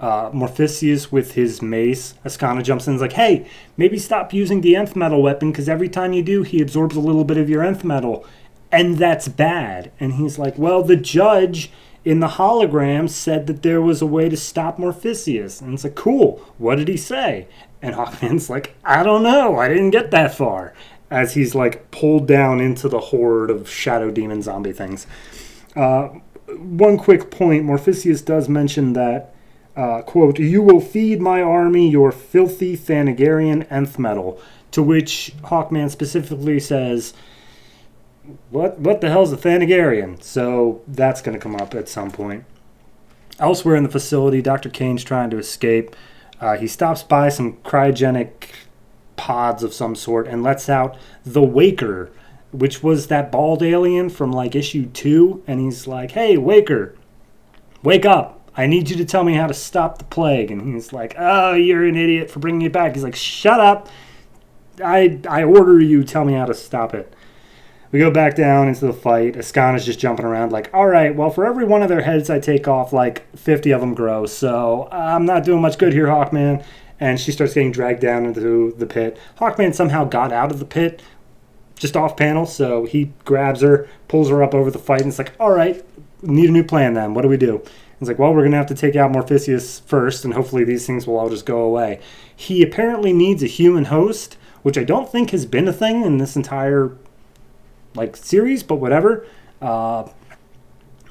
Morpheus with his mace, Askana jumps in and is like, hey, maybe stop using the nth metal weapon, because every time you do, he absorbs a little bit of your nth metal, and that's bad. And he's like, well, the judge in the hologram said that there was a way to stop Morpheus. And it's like, cool, what did he say? And Hawkman's like, I don't know, I didn't get that far, as he's pulled down into the horde of shadow demon zombie things. One quick point, Morpheus does mention that quote, you will feed my army your filthy Thanagarian nth metal, to which Hawkman specifically says, what the hell's a Thanagarian? So that's going to come up at some point. Elsewhere in the facility, Dr. Kane's trying to escape. He stops by some cryogenic pods of some sort and lets out the Waker, which was that bald alien from issue 2, and he's like, hey, Waker, wake up. I need you to tell me how to stop the plague. And he's like, oh, you're an idiot for bringing it back. He's like, shut up. I order you, tell me how to stop it. We go back down into the fight. Askana's just jumping around all right, well, for every one of their heads I take off, 50 of them grow. So I'm not doing much good here, Hawkman. And she starts getting dragged down into the pit. Hawkman somehow got out of the pit just off panel. So he grabs her, pulls her up over the fight, and it's like, all right, need a new plan then. What do we do? He's like, well, we're going to have to take out Morpheus first, and hopefully these things will all just go away. He apparently needs a human host, which I don't think has been a thing in this entire series, but whatever.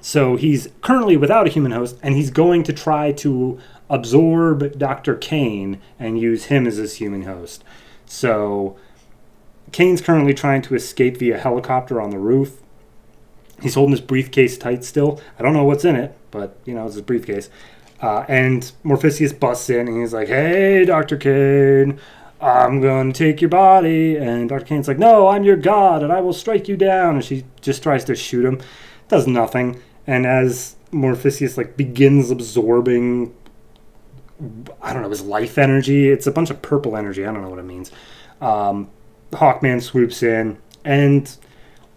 So he's currently without a human host, and he's going to try to absorb Dr. Kane and use him as his human host. So Kane's currently trying to escape via helicopter on the roof. He's holding his briefcase tight still. I don't know what's in it, but, it's his briefcase. And Morpheus busts in, and he's like, hey, Dr. Kane, I'm going to take your body. And Dr. Kane's like, no, I'm your god, and I will strike you down. And she just tries to shoot him. Does nothing. And as Morpheus begins absorbing, I don't know, his life energy. It's a bunch of purple energy. I don't know what it means. Hawkman swoops in, and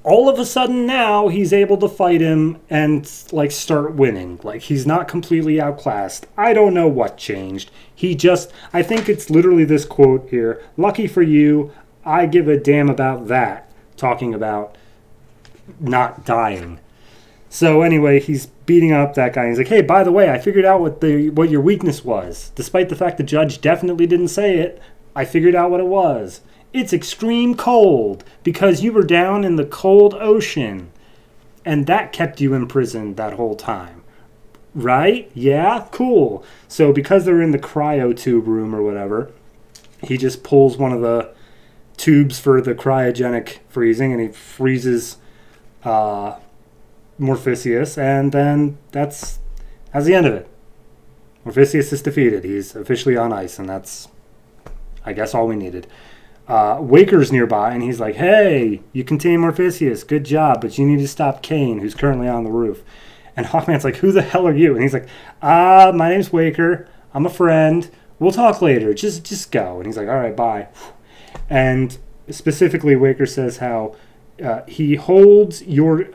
all of a sudden now he's able to fight him and start winning. He's not completely outclassed. I don't know what changed. I think it's literally this quote here. Lucky for you, I give a damn about that. Talking about not dying. So anyway, he's beating up that guy. He's like, hey, by the way, I figured out what your weakness was. Despite the fact the judge definitely didn't say it, I figured out what it was. It's extreme cold because you were down in the cold ocean. And that kept you imprisoned that whole time. Right? Yeah? Cool. So because they're in the cryo tube room or whatever, he just pulls one of the tubes for the cryogenic freezing and he freezes Morpheus, and then that's the end of it. Morpheus is defeated. He's officially on ice, and that's, I guess, all we needed. Waker's nearby, and he's like, hey, you contain Morpheus. Good job, but you need to stop Kane, who's currently on the roof. And Hawkman's like, who the hell are you? And he's like, my name's Waker. I'm a friend. We'll talk later. Just go. And he's like, all right, bye. And specifically, Waker says how I hold your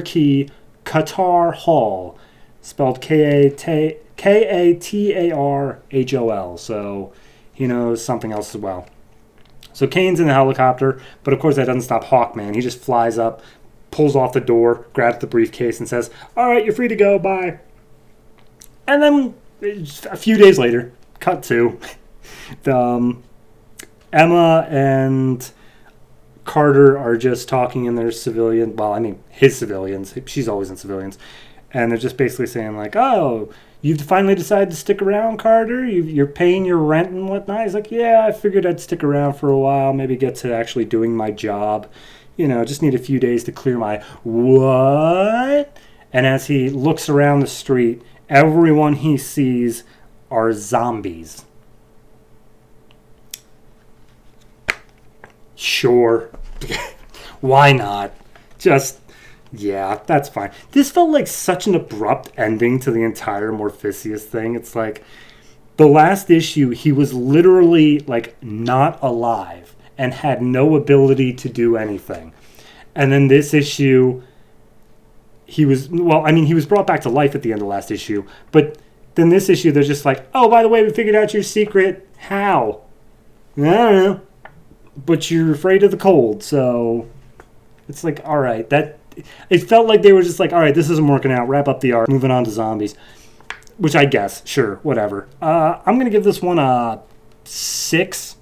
key, Qatar Hall, spelled Katarhol. So he knows something else as well. So Kane's in the helicopter, but of course that doesn't stop Hawkman. He just flies up, pulls off the door, grabs the briefcase, and says, all right, you're free to go, bye. And then a few days later, cut to Emma and Carter are just talking in their his civilians. She's always in civilians. And they're just basically saying oh, you've finally decided to stick around, Carter? You're paying your rent and whatnot? He's like, yeah, I figured I'd stick around for a while, maybe get to actually doing my job. Just need a few days to clear my what? And as he looks around the street, everyone he sees are zombies. Sure. Why not? Yeah, that's fine. This felt like such an abrupt ending to the entire Morpheus thing. It's like the last issue, he was literally not alive and had no ability to do anything. And then this issue, he was brought back to life at the end of last issue. But then this issue, they're just like, oh, by the way, we figured out your secret. How? I don't know. But you're afraid of the cold, so it's like, all right. It felt like they were just like, all right, this isn't working out. Wrap up the arc. Moving on to zombies. Which I guess, sure, whatever. I'm going to give this one a 6.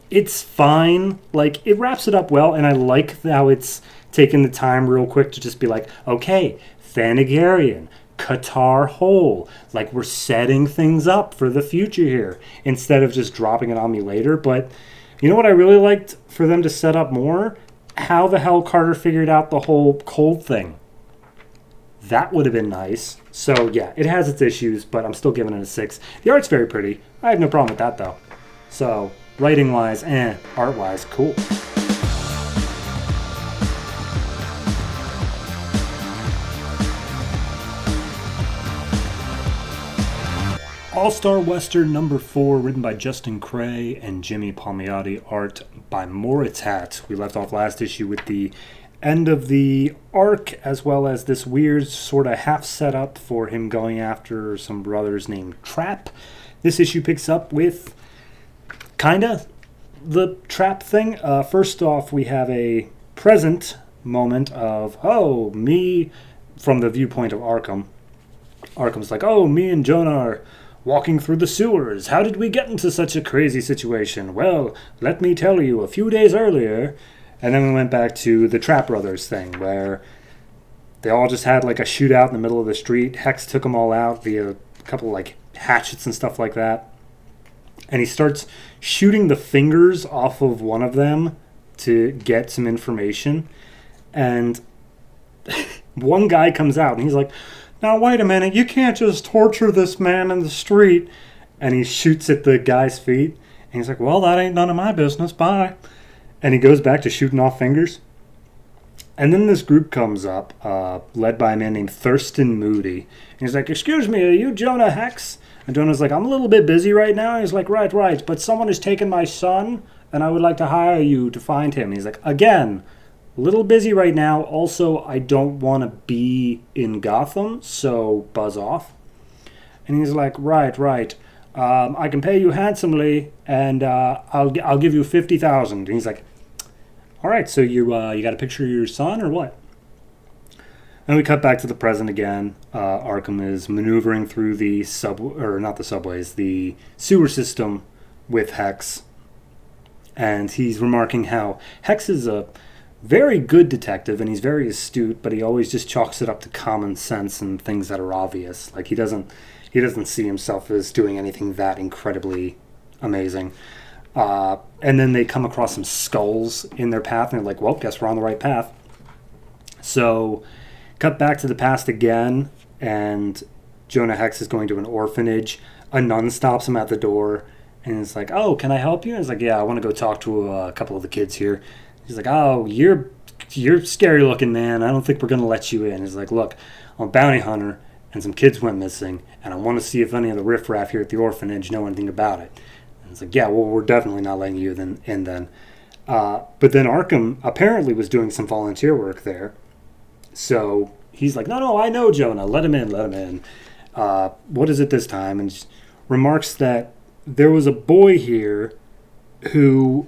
It's fine. It wraps it up well, and I like how it's taken the time real quick to just be like, okay, Thanagarian, Qatar Hole. We're setting things up for the future here instead of just dropping it on me later. But you know what I really liked for them to set up more? How the hell Carter figured out the whole cold thing. That would have been nice. So, yeah, it has its issues, but I'm still giving it a 6. The art's very pretty. I have no problem with that, though. So, writing-wise, art-wise, cool. All-Star Western number 4, written by Justin Cray and Jimmy Palmiotti, art by Moritat. We left off last issue with the end of the arc, as well as this weird sort of half setup for him going after some brothers named Trap. This issue picks up with kind of the Trap thing. First off, we have a present moment of, me from the viewpoint of Arkham. Arkham's like, oh, me and Jonah are walking through the sewers. How did we get into such a crazy situation? Well, let me tell you, a few days earlier. And then we went back to the Trap Brothers thing, where they all just had like a shootout in the middle of the street. Hex took them all out via a couple like hatchets and stuff like that. And he starts shooting the fingers off of one of them to get some information. And one guy comes out and he's like, now wait a minute, you can't just torture this man in the street. And he shoots at the guy's feet. And he's like, well, that ain't none of my business. Bye. And he goes back to shooting off fingers. And then this group comes up, led by a man named Thurston Moody. And he's like, excuse me, are you Jonah Hex? And Jonah's like, I'm a little bit busy right now. And he's like, right, but someone has taken my son, and I would like to hire you to find him. And he's like, again, a little busy right now. Also, I don't want to be in Gotham, so buzz off. And he's like, right. I can pay you handsomely, and I'll give you $50,000. And he's like, all right, so you got a picture of your son or what? And we cut back to the present again. Arkham is maneuvering through the the sewer system with Hex. And he's remarking how Hex is a very good detective and he's very astute, but he always just chalks it up to common sense and things that are obvious. Like he doesn't see himself as doing anything that incredibly amazing. And then they come across some skulls in their path, and they're like, well, guess we're on the right path. So, cut back to the past again, and Jonah Hex is going to an orphanage. A nun stops him at the door, and it's like, oh, can I help you? And he's like, yeah, I want to go talk to a couple of the kids here. He's like, oh, you're scary looking, man. I don't think we're going to let you in. He's like, look, I'm a bounty hunter, and some kids went missing, and I want to see if any of the riffraff here at the orphanage know anything about it. It's like, yeah, well, we're definitely not letting you in then. But then Arkham apparently was doing some volunteer work there. So he's like, no, I know Jonah. Let him in. What is it this time? And just remarks that there was a boy here who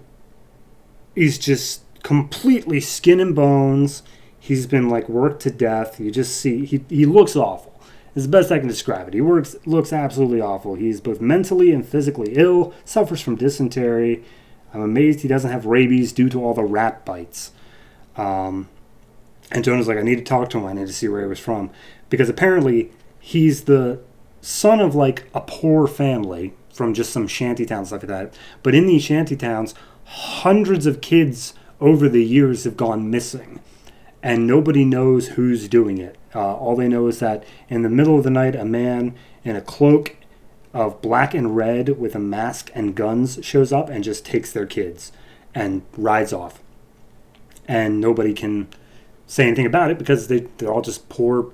is just completely skin and bones. He's been, like, worked to death. You just see, he looks awful. It's the best I can describe it. He looks absolutely awful. He's both mentally and physically ill, suffers from dysentery. I'm amazed he doesn't have rabies due to all the rat bites. And Jonah's like, I need to talk to him. I need to see where he was from. Because apparently he's the son of, like, a poor family from just some shanty towns, stuff like that. But in these shanty towns, hundreds of kids over the years have gone missing. And nobody knows who's doing it. All they know is that in the middle of the night, a man in a cloak of black and red with a mask and guns shows up and just takes their kids and rides off. And nobody can say anything about it because they're all just poor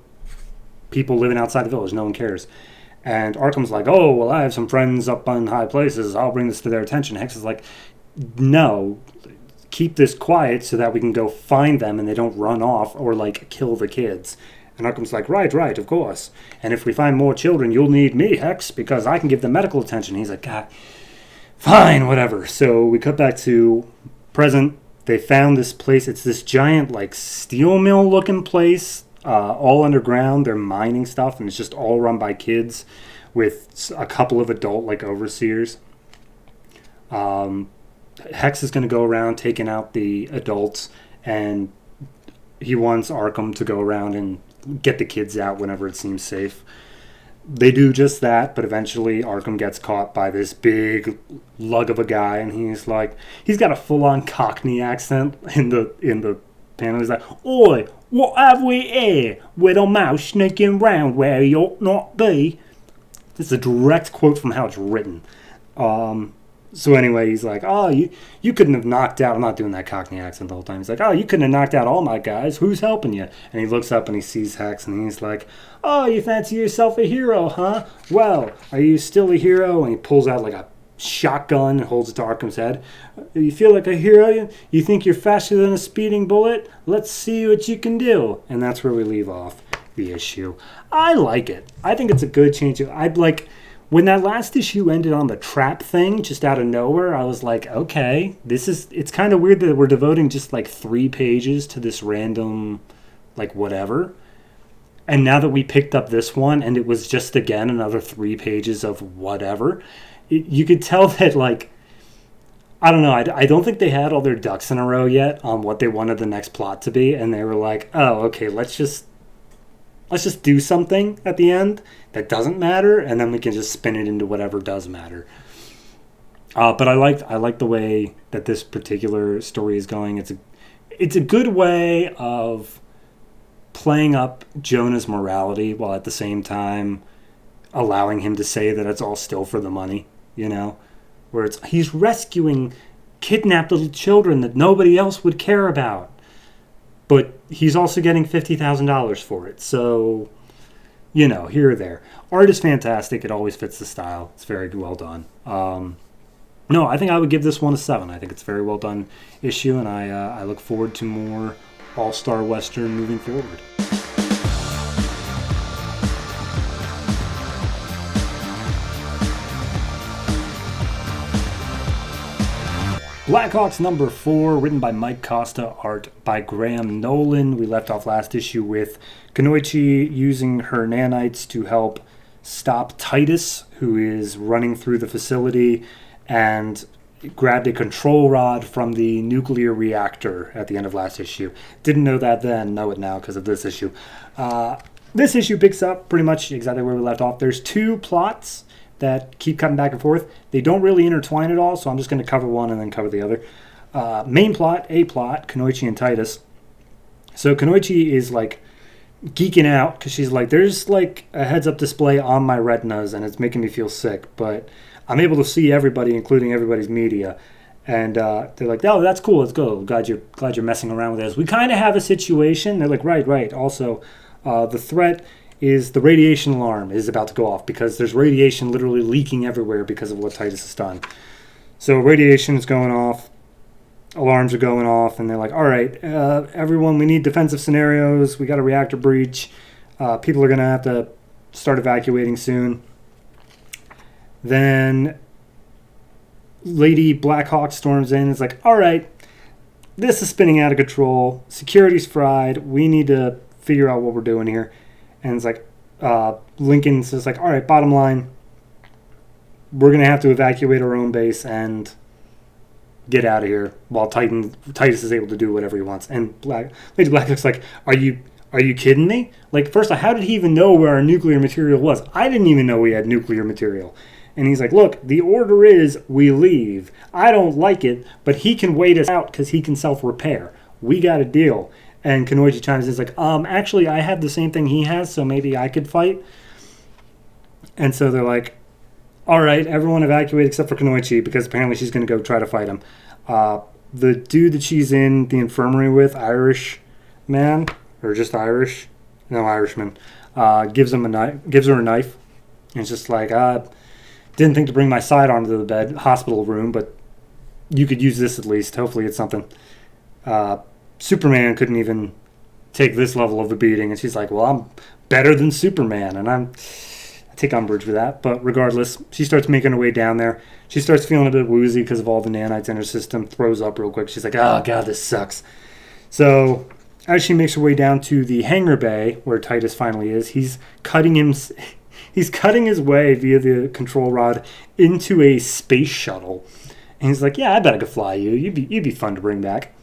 people living outside the village. No one cares. And Arkham's like, oh, well, I have some friends up on high places. I'll bring this to their attention. Hex is like, no, keep this quiet so that we can go find them and they don't run off or, like, kill the kids. And Arkham's like, right, of course. And if we find more children, you'll need me, Hex, because I can give them medical attention. He's like, God, fine, whatever. So we cut back to present. They found this place. It's this giant, like, steel mill looking place, all underground. They're mining stuff, and it's just all run by kids with a couple of adult, like, overseers. Hex is going to go around taking out the adults, and he wants Arkham to go around and get the kids out whenever it seems safe. They do just that, but eventually Arkham gets caught by this big lug of a guy, and he's got a full-on Cockney accent in the panel. He's like, oi, what have we here with a mouse sneaking round where he ought not be? This is a direct quote from how it's written. So anyway, he's like, oh, you couldn't have knocked out, I'm not doing that Cockney accent the whole time. He's like, oh, you couldn't have knocked out all my guys. Who's helping you? And he looks up and he sees Hex and he's like, oh, you fancy yourself a hero, huh? Well, are you still a hero? And he pulls out like a shotgun and holds it to Arkham's head. You feel like a hero? You think you're faster than a speeding bullet? Let's see what you can do. And that's where we leave off the issue. I like it. I think it's a good change. I'd like... When that last issue ended on the trap thing, just out of nowhere, I was like, okay, it's kind of weird that we're devoting just like 3 pages to this random, like, whatever. And now that we picked up this one and it was just, again, another 3 pages of whatever, you could tell that, like, I don't know, I don't think they had all their ducks in a row yet on what they wanted the next plot to be. And they were like, oh, okay, let's just do something at the end that doesn't matter, and then we can just spin it into whatever does matter. But I like the way that this particular story is going. It's a good way of playing up Jonah's morality while at the same time allowing him to say that it's all still for the money, where he's rescuing kidnapped little children that nobody else would care about, but he's also getting $50,000 for it. So, here or there. Art is fantastic. It always fits the style. It's very well done. No, I think I would give this one a 7. I think it's a very well done issue, and I look forward to more All-Star Western moving forward. Blackhawks number 4, written by Mike Costa, art by Graham Nolan. We left off last issue with Kunoichi using her nanites to help stop Titus, who is running through the facility, and grabbed a control rod from the nuclear reactor at the end of last issue. Didn't know that then, know it now because of this issue. This issue picks up pretty much exactly where we left off. There's 2 plots that keep coming back and forth. They don't really intertwine at all, so I'm just going to cover one and then cover the other. Main plot, A plot, Kunoichi and Titus. So Kunoichi is like geeking out because she's like, there's like a heads-up display on my retinas and it's making me feel sick, but I'm able to see everybody, including everybody's media. And they're like, oh, that's cool, let's go. Glad you're messing around with us. We kind of have a situation. They're like, right. Also, the threat is the radiation alarm is about to go off because there's radiation literally leaking everywhere because of what Titus has done. So radiation is going off, alarms are going off, and they're like, all right, everyone, we need defensive scenarios. We got a reactor breach. People are going to have to start evacuating soon. Then Lady Blackhawk storms in. It's like, all right, this is spinning out of control. Security's fried. We need to figure out what we're doing here. And it's like, Lincoln says, like, all right, bottom line, we're going to have to evacuate our own base and get out of here while Titus is able to do whatever he wants. And Lady Black looks like, are you kidding me? Like, first, how did he even know where our nuclear material was? I didn't even know we had nuclear material. And he's like, look, the order is we leave. I don't like it, but he can wait us out because he can self-repair. We got a deal. And Kunoichi chimes in, is like, actually, I have the same thing he has, so maybe I could fight. And so they're like, all right, everyone evacuate except for Kunoichi, because apparently she's going to go try to fight him. The dude that she's in the infirmary with, Irish man, or just Irish, no, Irishman, gives her a knife. And it's just like, didn't think to bring my sidearm to the hospital room, but you could use this at least. Hopefully it's something. Superman couldn't even take this level of a beating, and she's like, well, I'm better than Superman, and I take umbrage with that. But regardless, she starts making her way down there. She starts feeling a bit woozy because of all the nanites in her system, throws up real quick. She's like, oh god, this sucks. So as she makes her way down to the hangar bay where Titus finally is, he's cutting his way via the control rod into a space shuttle. And he's like, yeah, I bet I could fly you. You'd be fun to bring back.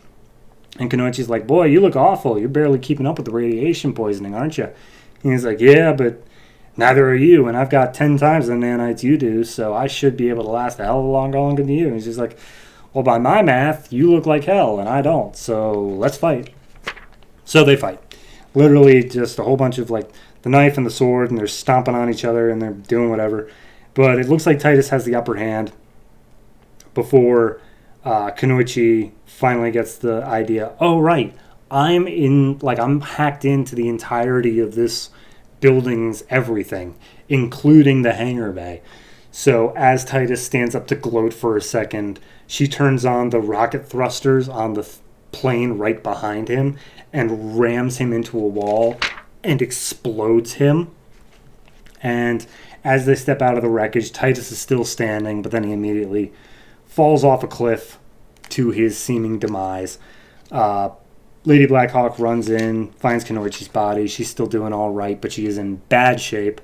And Kunoichi's like, boy, you look awful. You're barely keeping up with the radiation poisoning, aren't you? And he's like, yeah, but neither are you, and I've got 10 times the nanites you do, so I should be able to last a hell of a lot longer than you. And he's just like, well, by my math, you look like hell, and I don't, so let's fight. So they fight. Literally just a whole bunch of, like, the knife and the sword, and they're stomping on each other, and they're doing whatever. But it looks like Titus has the upper hand before Kunoichi finally gets the idea, oh, right, I'm hacked into the entirety of this building's everything, including the hangar bay. So as Titus stands up to gloat for a second, she turns on the rocket thrusters on the plane right behind him and rams him into a wall and explodes him. And as they step out of the wreckage, Titus is still standing, but then he immediately falls off a cliff to his seeming demise. Lady Blackhawk runs in, finds Kanoichi's body. She's still doing all right, but she is in bad shape.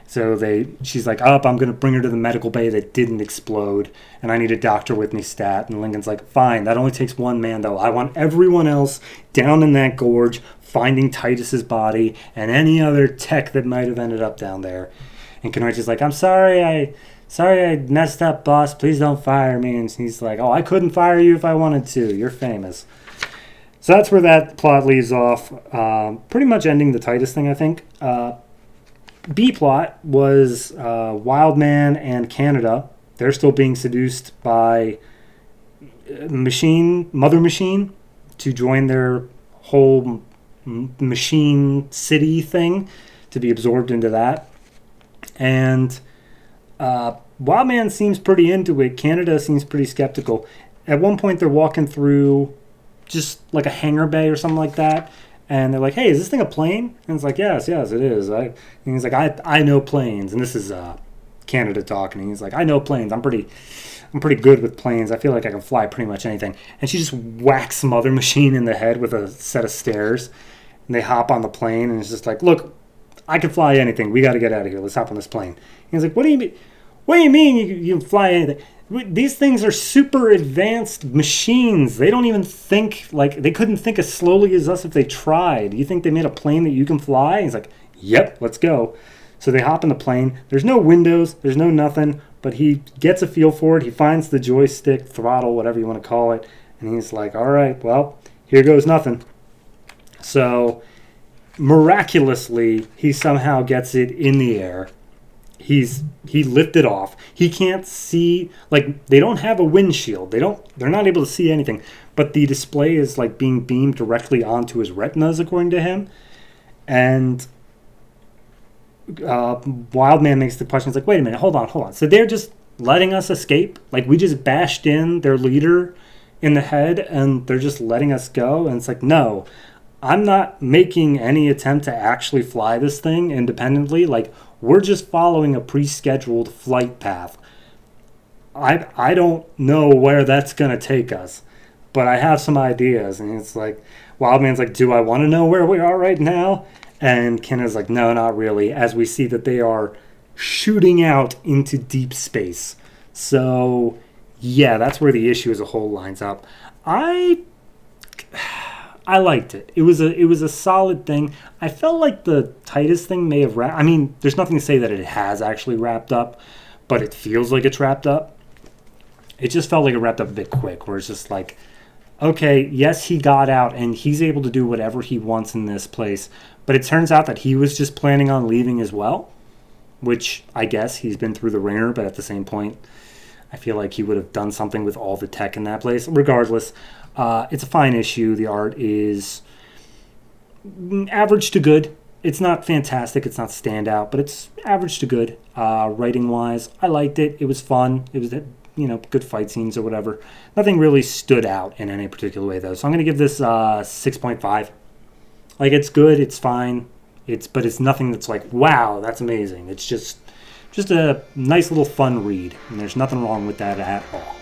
So she's like, I'm going to bring her to the medical bay that didn't explode, and I need a doctor with me stat. And Lincoln's like, fine, that only takes one man, though. I want everyone else down in that gorge finding Titus's body and any other tech that might have ended up down there. And Kanoichi's like, I'm sorry I messed up, boss. Please don't fire me. And he's like, oh, I couldn't fire you if I wanted to. You're famous. So that's where that plot leaves off. Pretty much ending the Titus thing, I think. B plot was Wildman and Canada. They're still being seduced by Mother Machine, to join their whole machine city thing, to be absorbed into that. And Wildman seems pretty into it. Canada seems pretty skeptical. At one point, they're walking through just like a hangar bay or something like that, and they're like, hey, is this thing a plane? And it's like, yes, it is. And he's like, I know planes. And this is Canada talking. And he's like, I know planes. I'm pretty good with planes. I feel like I can fly pretty much anything. And she just whacks Mother Machine in the head with a set of stairs. And they hop on the plane, and it's just like, look, I can fly anything. We got to get out of here. Let's hop on this plane. And he's like, what do you mean? What do you mean you can fly anything? These things are super advanced machines. They don't even think, like, they couldn't think as slowly as us if they tried. You think they made a plane that you can fly? And he's like, yep, let's go. So they hop in the plane. There's no windows. There's no nothing. But he gets a feel for it. He finds the joystick, throttle, whatever you want to call it. And he's like, all right, well, here goes nothing. So miraculously, he somehow gets it in the air. He lifted off. He can't see, like, they don't have a windshield. They're not able to see anything. But the display is like being beamed directly onto his retinas, according to him. And Wildman makes the question. It's like, wait a minute, hold on. So they're just letting us escape? Like, we just bashed in their leader in the head and they're just letting us go? And it's like, no, I'm not making any attempt to actually fly this thing independently. Like, we're just following a pre-scheduled flight path. I don't know where that's going to take us, but I have some ideas. And it's like, Wildman's like, do I want to know where we are right now? And Kenna's like, no, not really, as we see that they are shooting out into deep space. So, yeah, that's where the issue as a whole lines up. I liked it. It was a solid thing. I felt like the Titus thing may have wrapped. I mean, there's nothing to say that it has actually wrapped up, but it feels like it's wrapped up. It just felt like it wrapped up a bit quick, where it's just like, okay, yes, he got out and he's able to do whatever he wants in this place, but it turns out that he was just planning on leaving as well, which I guess he's been through the ringer, but at the same point, I feel like he would have done something with all the tech in that place. Regardless, it's a fine issue. The art is average to good. It's not fantastic. It's not standout, but it's average to good. Writing-wise, I liked it. It was fun. It was, good fight scenes or whatever. Nothing really stood out in any particular way, though. So I'm going to give this 6.5. Like, it's good. It's fine. But it's nothing that's like, wow, that's amazing. It's just a nice little fun read, and there's nothing wrong with that at all.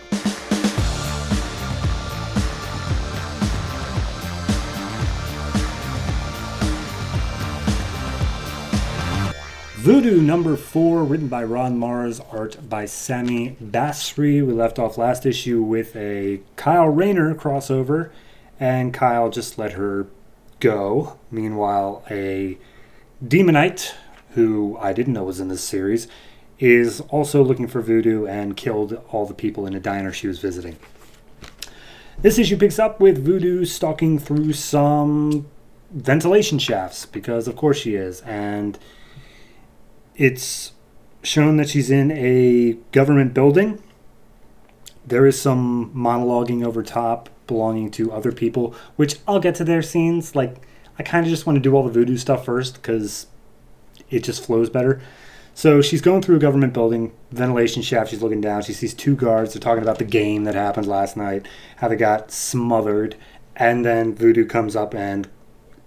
Voodoo number 4, written by Ron Marz, art by Sami Basri. We left off last issue with a Kyle Rayner crossover, and Kyle just let her go. Meanwhile, a Demonite, who I didn't know was in this series, is also looking for Voodoo and killed all the people in a diner she was visiting. This issue picks up with Voodoo stalking through some ventilation shafts, because of course she is, and it's shown that she's in a government building. There is some monologuing over top belonging to other people, which I'll get to their scenes. Like, I kind of just want to do all the Voodoo stuff first because it just flows better. So she's going through a government building, ventilation shaft, she's looking down. She sees two guards. They're talking about the game that happened last night, how they got smothered. And then Voodoo comes up and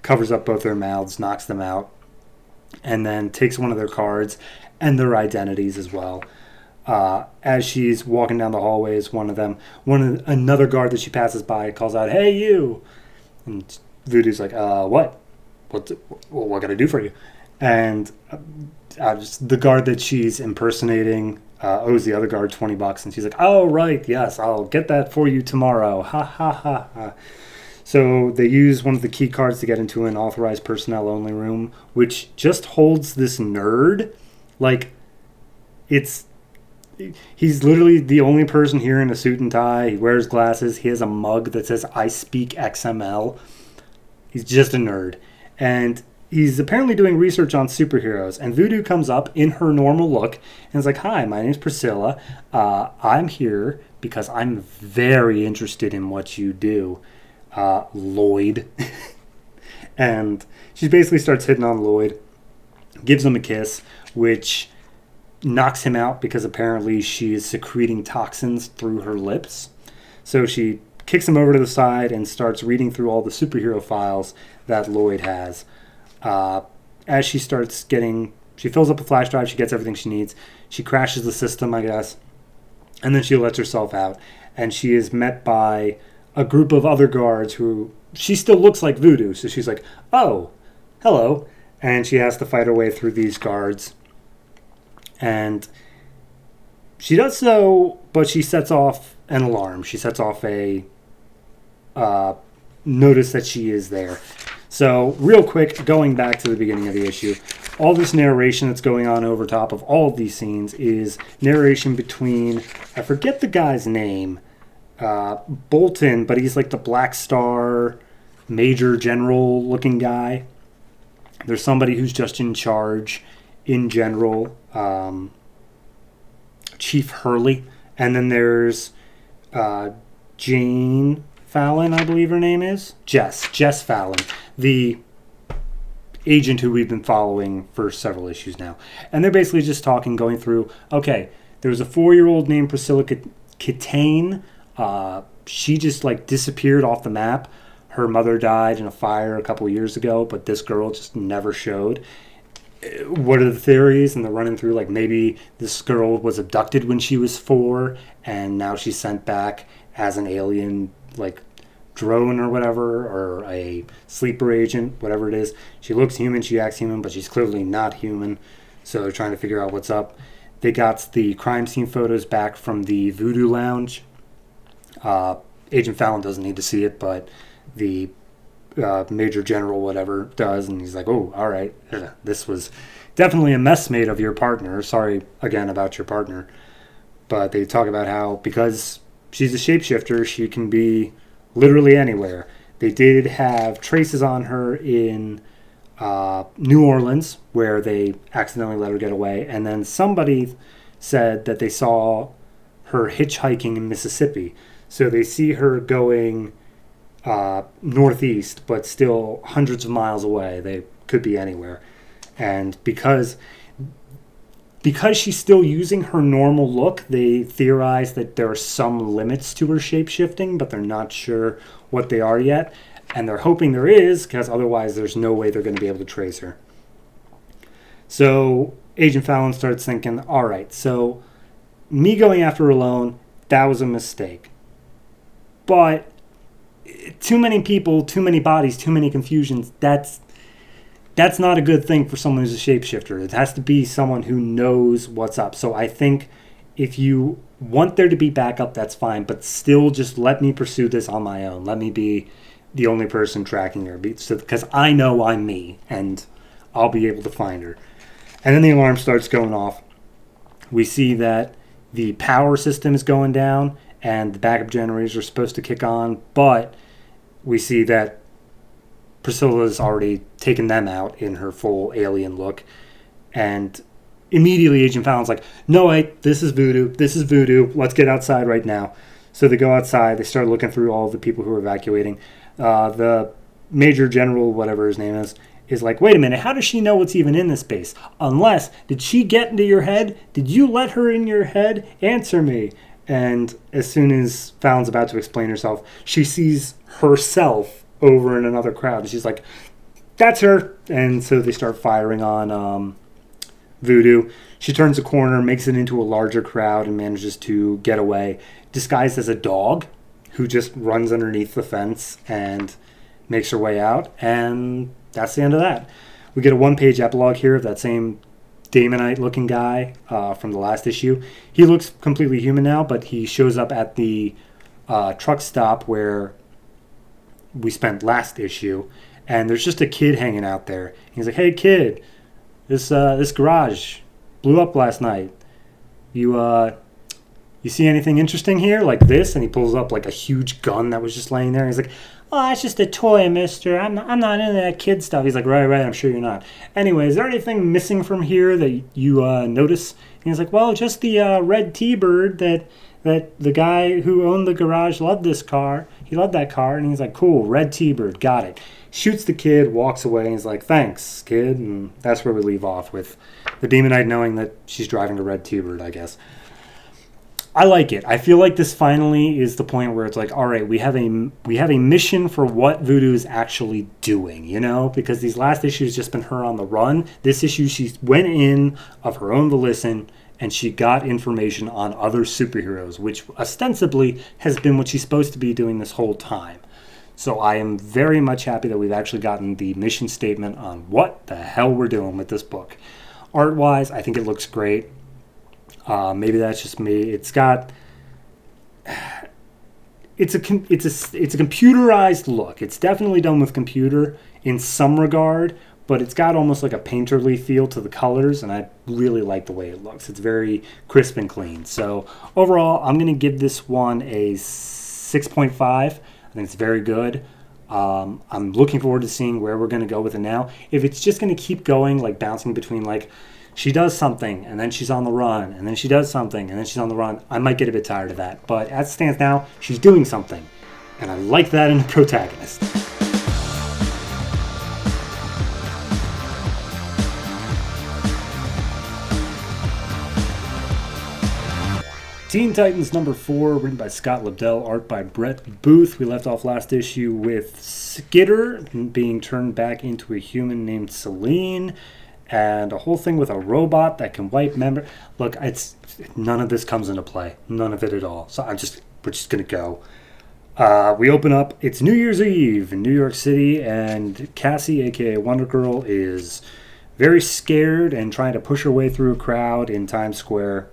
covers up both their mouths, knocks them out, and then takes one of their cards and their identities as well. As she's walking down the hallways, another guard that she passes by calls out, "Hey, you!" And Voodoo's like, what? What can I do for you? And the guard that she's impersonating owes the other guard $20, and she's like, oh, right, yes, I'll get that for you tomorrow. Ha, ha, ha, ha. So they use one of the key cards to get into an authorized personnel only room, which just holds this nerd. Like, he's literally the only person here in a suit and tie. He wears glasses. He has a mug that says, I speak XML. He's just a nerd. And he's apparently doing research on superheroes. And Voodoo comes up in her normal look and is like, hi, my name's Priscilla. I'm here because I'm very interested in what you do, Lloyd. And she basically starts hitting on Lloyd, gives him a kiss, which knocks him out because apparently she is secreting toxins through her lips. So she kicks him over to the side and starts reading through all the superhero files that Lloyd has. As she starts she fills up a flash drive, she gets everything she needs. She crashes the system, I guess, and then she lets herself out. And she is met by a group of other guards who, she still looks like Voodoo, so she's like, oh, hello. And she has to fight her way through these guards. And she does so, but she sets off an alarm. She sets off a notice that she is there. So, real quick, going back to the beginning of the issue, all this narration that's going on over top of all of these scenes is narration between, I forget the guy's name, Bolton, but he's like the Black Star Major General looking guy. There's somebody who's just in charge in general, Chief Hurley, and then there's Jane Fallon, I believe her name is. Jess Fallon, the agent who we've been following for several issues now. And they're basically just talking, going through, okay, there was a 4-year-old named Priscilla Kitane. She just like disappeared off the map. Her mother died in a fire a couple years ago, but this girl just never showed. What are the theories? And they're running through, like, maybe this girl was abducted when she was 4 and now she's sent back as an alien, like, drone or whatever, or a sleeper agent, whatever it is. She looks human, she acts human, but she's clearly not human. So they're trying to figure out what's up. They got the crime scene photos back from the Voodoo Lounge. Agent Fallon doesn't need to see it, but the Major General whatever does, and he's like, oh, all right, this was definitely a messmate of your partner. Sorry again about your partner. But they talk about how, because she's a shapeshifter, she can be literally anywhere. They did have traces on her in New Orleans, where they accidentally let her get away, and then somebody said that they saw her hitchhiking in Mississippi. So they see her going northeast, but still hundreds of miles away. They could be anywhere. And because she's still using her normal look, they theorize that there are some limits to her shape-shifting, but they're not sure what they are yet. And they're hoping there is, because otherwise there's no way they're going to be able to trace her. So Agent Fallon starts thinking, all right, so me going after her alone, that was a mistake. But too many people, too many bodies, too many confusions, that's not a good thing for someone who's a shapeshifter. It has to be someone who knows what's up. So I think if you want there to be backup, that's fine, but still just let me pursue this on my own. Let me be the only person tracking her, because I know I'm me, and I'll be able to find her. And then the alarm starts going off. We see that the power system is going down, and the backup generators are supposed to kick on, but we see that Priscilla's already taken them out in her full alien look. And immediately Agent Fallon's like, no, wait, this is Voodoo, let's get outside right now. So they go outside, they start looking through all the people who are evacuating. The Major General, whatever his name is like, wait a minute, how does she know what's even in this base? Unless, did she get into your head? Did you let her in your head? Answer me. And as soon as Fallon's about to explain herself, she sees herself over in another crowd. And she's like, that's her. And so they start firing on Voodoo. She turns a corner, makes it into a larger crowd, and manages to get away, disguised as a dog who just runs underneath the fence and makes her way out, and that's the end of that. We get a one-page epilogue here of that same Damonite-looking guy from the last issue. He looks completely human now, but he shows up at the truck stop where we spent last issue, and there's just a kid hanging out there. He's like, "Hey, kid, this garage blew up last night. You see anything interesting here, like this?" And he pulls up like a huge gun that was just laying there. And he's like, "Oh, that's just a toy, mister. I'm not into that kid stuff." He's like, right, I'm sure you're not. Anyway, is there anything missing from here that you notice? And he's like, "Well, just the red T-Bird that the guy who owned the garage loved this car. He loved that car." And he's like, "Cool, red T-Bird, got it." Shoots the kid, walks away, and he's like, "Thanks, kid." And that's where we leave off, with the Demonite knowing that she's driving a red T-Bird, I guess. I like it. I feel like this finally is the point where it's like, all right, we have a mission for what Voodoo is actually doing, you know? Because these last issues just been her on the run. This issue, she went in of her own volition, and she got information on other superheroes, which ostensibly has been what she's supposed to be doing this whole time. So I am very much happy that we've actually gotten the mission statement on what the hell we're doing with this book. Art-wise, I think it looks great. Maybe that's just me. It's a computerized look. It's definitely done with computer in some regard, but it's got almost like a painterly feel to the colors, and I really like the way it looks. It's very crisp and clean. So overall, I'm going to give this one a 6.5. I think it's very good. I'm looking forward to seeing where we're going to go with it now. If it's just going to keep going, like bouncing between like she does something and then she's on the run, and then she does something and then she's on the run, I might get a bit tired of that. But as it stands now, she's doing something, and I like that in a protagonist. Teen Titans number 4, written by Scott Lobdell, art by Brett Booth. We left off last issue with Skitter being turned back into a human named Celine, and a whole thing with a robot that can wipe memory. Look, none of this comes into play. None of it at all. So we're just going to go. We open up. It's New Year's Eve in New York City, and Cassie, a.k.a. Wonder Girl, is very scared and trying to push her way through a crowd in Times Square.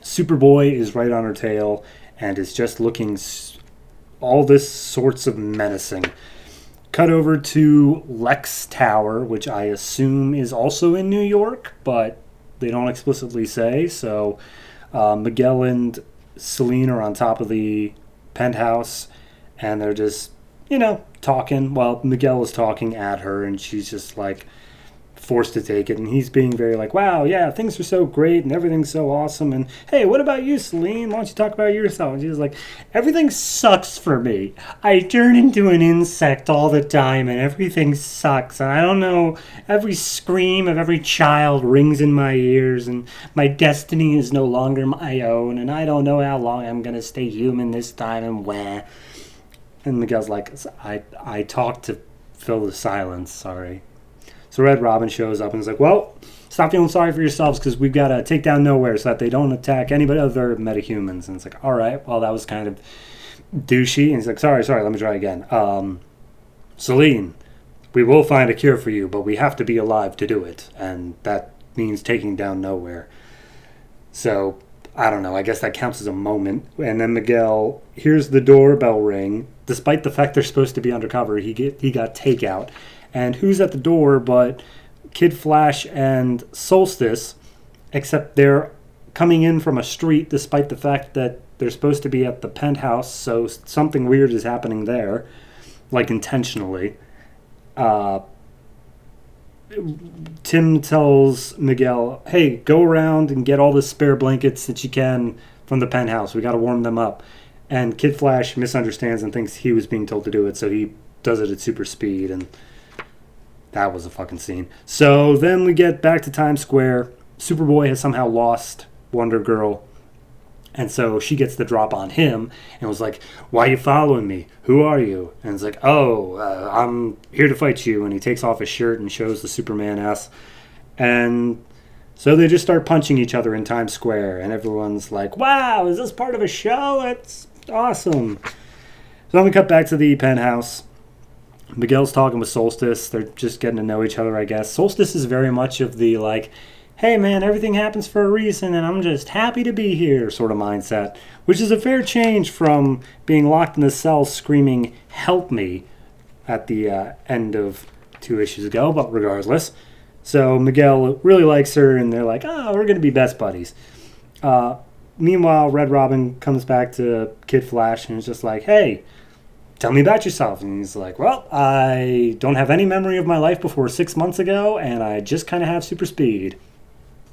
Superboy is right on her tail and is just looking all this sorts of menacing. Cut over to Lex Tower, which I assume is also in New York, but they don't explicitly say. So Miguel and Celine are on top of the penthouse, and they're just, talking. Well, Miguel is talking at her, and she's just like forced to take it, and he's being very like, "Wow, yeah, things are so great and everything's so awesome, and hey, what about you, Celine? Why don't you talk about yourself?" And she's like, "Everything sucks for me. I turn into an insect all the time, and everything sucks, and I don't know, every scream of every child rings in my ears, and my destiny is no longer my own, and I don't know how long I'm gonna stay human this time, and wah." And Miguel's like, I talked to fill the silence, sorry." So Red Robin shows up and is like, "Well, stop feeling sorry for yourselves, because we've got to take down Nowhere so that they don't attack anybody other metahumans." And it's like, all right, well, that was kind of douchey. And he's like, sorry, let me try again. "Celine, we will find a cure for you, but we have to be alive to do it. And that means taking down Nowhere." So, I don't know, I guess that counts as a moment. And then Miguel hears the doorbell ring. Despite the fact they're supposed to be undercover, he got takeout. And who's at the door but Kid Flash and Solstice, except they're coming in from a street despite the fact that they're supposed to be at the penthouse, so something weird is happening there, like intentionally. Tim tells Miguel, "Hey, go around and get all the spare blankets that you can from the penthouse. We got to warm them up." And Kid Flash misunderstands and thinks he was being told to do it, so he does it at super speed, and that was a fucking scene. So then we get back to Times Square. Superboy has somehow lost Wonder Girl, and so she gets the drop on him and was like, "Why are you following me? Who are you?" And it's like, I'm here to fight you." And he takes off his shirt and shows the Superman S. And so they just start punching each other in Times Square, and everyone's like, "Wow, is this part of a show? It's awesome." So then we cut back to the penthouse. Miguel's talking with Solstice. They're just getting to know each other, I guess. Solstice is very much of the, like, hey, man, everything happens for a reason, and I'm just happy to be here sort of mindset, which is a fair change from being locked in the cell screaming, help me, at the end of 2 issues ago, but regardless. So Miguel really likes her, and they're like, oh, we're going to be best buddies. Meanwhile, Red Robin comes back to Kid Flash and is just like, hey, tell me about yourself. And he's like, well, I don't have any memory of my life before 6 months ago, and I just kind of have super speed.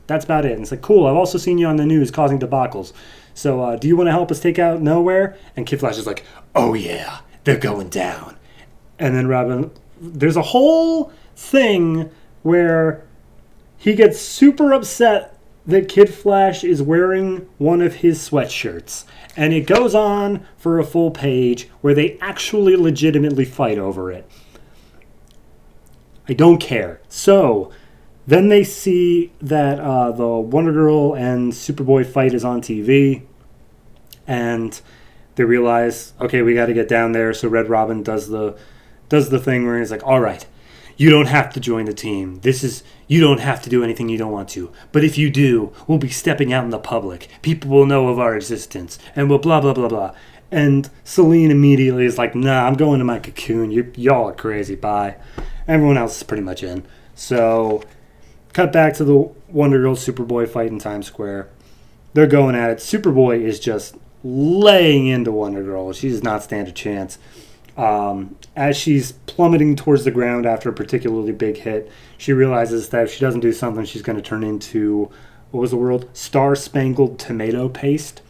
That's about it. And it's like, cool, I've also seen you on the news causing debacles. So do you want to help us take out Nowhere? And Kid Flash is like, oh yeah, they're going down. And then Robin, there's a whole thing where he gets super upset that Kid Flash is wearing one of his sweatshirts. And it goes on for a full page where they actually legitimately fight over it. I don't care. So then they see that the Wonder Girl and Superboy fight is on TV, and they realize, okay, we got to get down there. So Red Robin does the thing where he's like, all right, you don't have to join the team. You don't have to do anything you don't want to. But if you do, we'll be stepping out in the public. People will know of our existence, and we'll blah, blah, blah, blah. And Selene immediately is like, nah, I'm going to my cocoon. Y'all are crazy. Bye. Everyone else is pretty much in. So cut back to the Wonder Girl Superboy fight in Times Square. They're going at it. Superboy is just laying into Wonder Girl. She does not stand a chance. As she's plummeting towards the ground after a particularly big hit, she realizes that if she doesn't do something, she's going to turn into, what was the word? Star-Spangled Tomato Paste.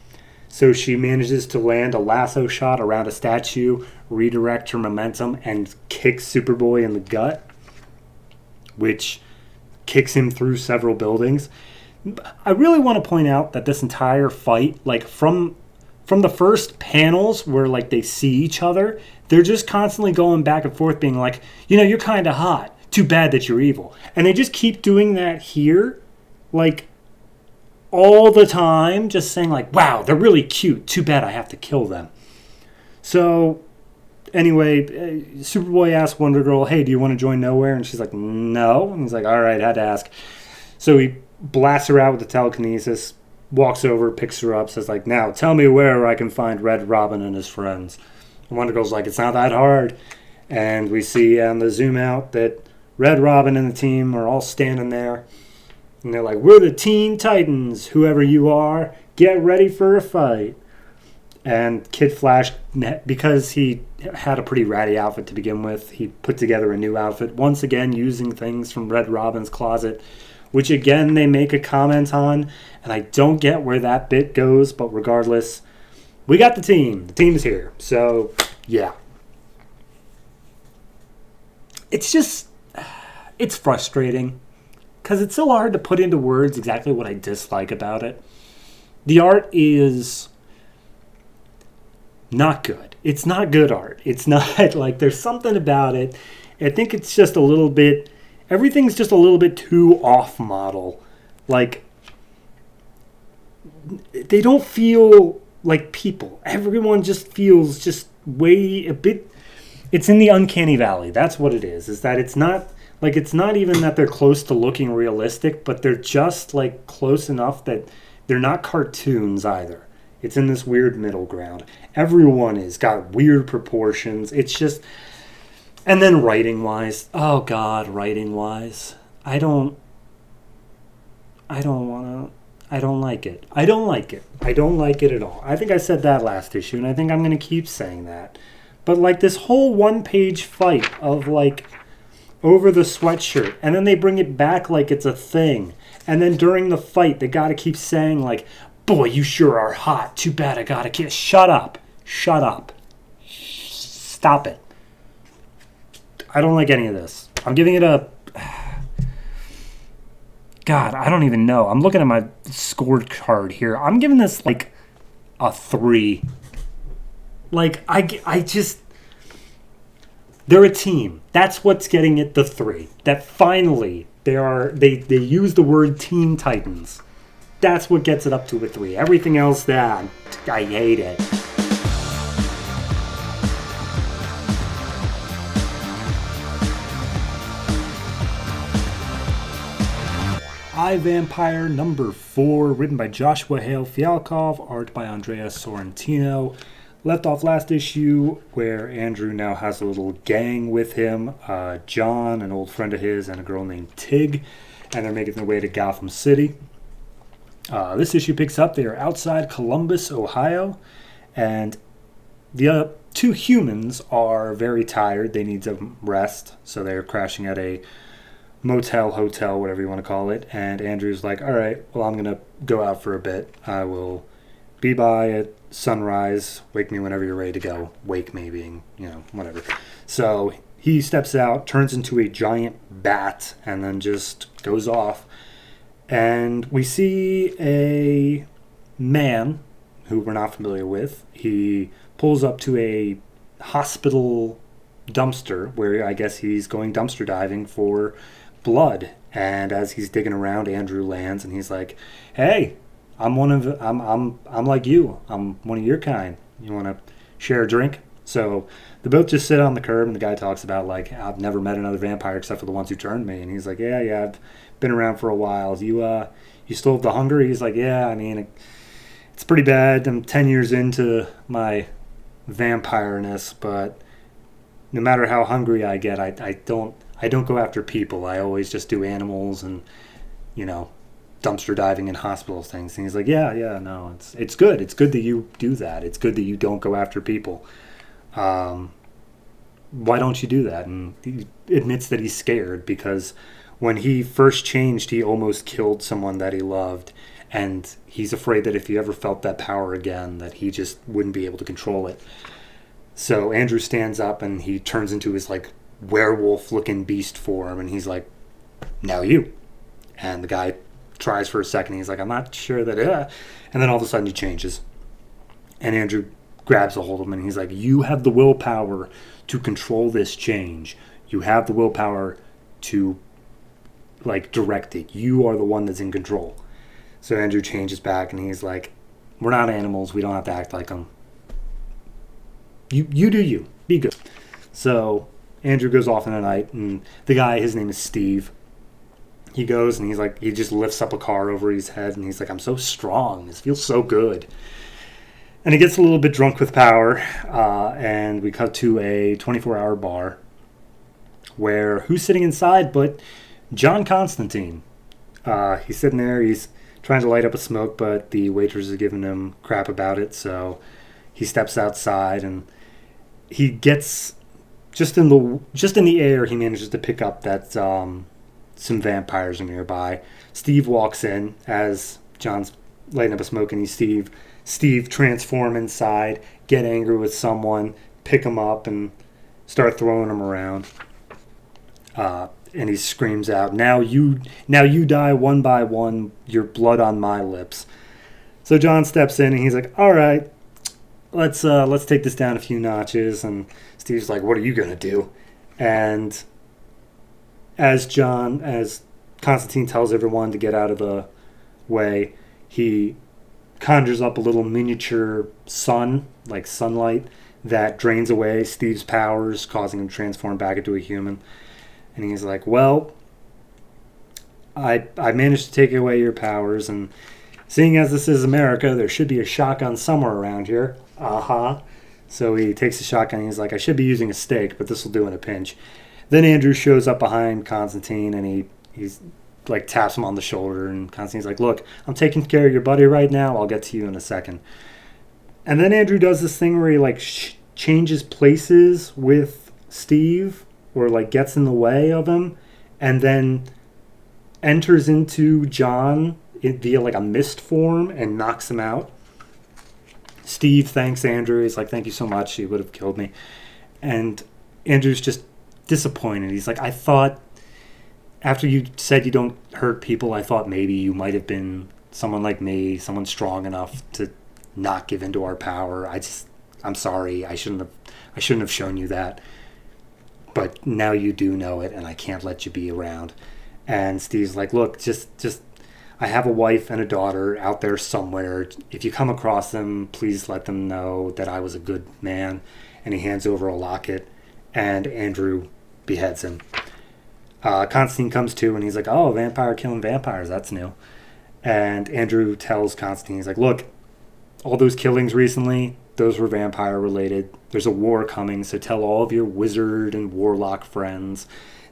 So she manages to land a lasso shot around a statue, redirect her momentum, and kick Superboy in the gut, which kicks him through several buildings. I really want to point out that this entire fight, like from the first panels where like they see each other, they're just constantly going back and forth being like, you know, you're kind of hot. Too bad that you're evil. And they just keep doing that here, like all the time, just saying like, wow, they're really cute. Too bad I have to kill them. So anyway, Superboy asks Wonder Girl, hey, do you want to join Nowhere? And she's like, no. And he's like, all right, had to ask. So he blasts her out with the telekinesis, walks over, picks her up, says like, now tell me where I can find Red Robin and his friends. And Wonder Girl's like, it's not that hard. And we see on the zoom out that Red Robin and the team are all standing there. And they're like, we're the Teen Titans. Whoever you are, get ready for a fight. And Kid Flash, because he had a pretty ratty outfit to begin with, he put together a new outfit, once again using things from Red Robin's closet, which again they make a comment on, and I don't get where that bit goes, but regardless, we got the team. The team is here. So, yeah. It's frustrating, because it's so hard to put into words exactly what I dislike about it. The art is not good. It's not good art. It's not, like, there's something about it. I think it's just a little bit, everything's just a little bit too off-model. Like, they don't feel like people. Everyone just feels just way a bit, it's in the uncanny valley. That's what it is that it's not, like, it's not even that they're close to looking realistic, but they're just, like, close enough that they're not cartoons either. It's in this weird middle ground. Everyone has got weird proportions. It's just, and then writing-wise, oh God, writing-wise, I don't like it. I don't like it. I don't like it at all. I think I said that last issue, and I think I'm going to keep saying that. But, like, this whole one-page fight of, like, over the sweatshirt, and then they bring it back like it's a thing. And then during the fight, they got to keep saying, like, boy, you sure are hot. Too bad I got a kiss. Shut up. Stop it. I don't like any of this. I'm giving it a, God, I don't even know. I'm looking at my scorecard here. I'm giving this, like, a 3. Like, I just, they're a team. That's what's getting it the 3. That finally they use the word Teen Titans. That's what gets it up to a 3. Everything else, I hate it. iVampire number 4, written by Joshua Hale Fialkov, art by Andrea Sorrentino. Left off last issue where Andrew now has a little gang with him, John, an old friend of his, and a girl named Tig, and they're making their way to Gotham City. This issue picks up, they are outside Columbus, Ohio, and the two humans are very tired. They need to rest, so they're crashing at a motel, hotel, whatever you want to call it. And Andrew's like, all right, well, I'm going to go out for a bit. I will be by at sunrise. Wake me whenever you're ready to go. Wake me being, whatever. So he steps out, turns into a giant bat, and then just goes off. And we see a man who we're not familiar with. He pulls up to a hospital dumpster where I guess he's going dumpster diving for blood. And as he's digging around, Andrew lands and he's like, "Hey, I'm like you. I'm one of your kind. You want to share a drink?" So they both just sit on the curb, and the guy talks about, like, "I've never met another vampire except for the ones who turned me." And he's like, yeah, I've been around for a while. You still have the hunger? He's like, "Yeah, I mean, it's pretty bad. I'm 10 years into my vampireness, but no matter how hungry I get, I don't go after people. I always just do animals and, dumpster diving in hospital things." And he's like, yeah, no, it's good. It's good that you do that. It's good that you don't go after people. Why don't you do that? And he admits that he's scared because when he first changed, he almost killed someone that he loved. And he's afraid that if he ever felt that power again, that he just wouldn't be able to control it. So Andrew stands up and he turns into his, like, werewolf-looking beast form. And he's like, "Now you." And the guy tries for a second. He's like, "I'm not sure that..." And then all of a sudden he changes. And Andrew grabs a hold of him and he's like, "You have the willpower to control this change. You have the willpower to, like, direct it. You are the one that's in control." So Andrew changes back and he's like, "We're not animals. We don't have to act like them. You do you. Be good." So Andrew goes off in the night, and the guy, his name is Steve. He goes and he's like, he just lifts up a car over his head and he's like, "I'm so strong. This feels so good." And he gets a little bit drunk with power, and we cut to a 24-hour bar where who's sitting inside but John Constantine. He's sitting there. He's trying to light up a smoke, but the waitress is giving him crap about it. So he steps outside and he gets just in the air. He manages to pick up that some vampires are nearby. Steve walks in as John's lighting up a smoke, and he's Steve transform inside, get angry with someone, pick him up, and start throwing him around. And he screams out, now you die one by one, your blood on my lips." So John steps in and he's like, "All right, let's take this down a few notches." And Steve's like, "What are you gonna do?" And as Constantine tells everyone to get out of the way, he conjures up a little miniature sun, like sunlight, that drains away Steve's powers, causing him to transform back into a human. And he's like, "Well, I managed to take away your powers, and seeing as this is America, there should be a shotgun somewhere around here." So he takes a shotgun and he's like, "I should be using a stake, but this will do in a pinch." Then Andrew shows up behind Constantine and he's like taps him on the shoulder, and Constantine's like, "Look, I'm taking care of your buddy right now. I'll get to you in a second." And then Andrew does this thing where he like changes places with Steve, or like gets in the way of him, and then enters into John via like a mist form and knocks him out. Steve thanks Andrew. He's like, "Thank you so much. He would have killed me." And Andrew's just disappointed. He's like, "I thought after you said you don't hurt people, I thought maybe you might have been someone like me, someone strong enough to not give into our power. I'm sorry. I shouldn't have shown you that. But now you do know it, and I can't let you be around." And Steve's like, "Look, just I have a wife and a daughter out there somewhere. If you come across them, please let them know that I was a good man." And he hands over a locket, and Andrew beheads him. Constantine comes to and he's like, oh, vampire killing vampires, that's new. And Andrew tells Constantine, he's like, look, all those killings recently, those were vampire related. There's a war coming, so tell all of your wizard and warlock friends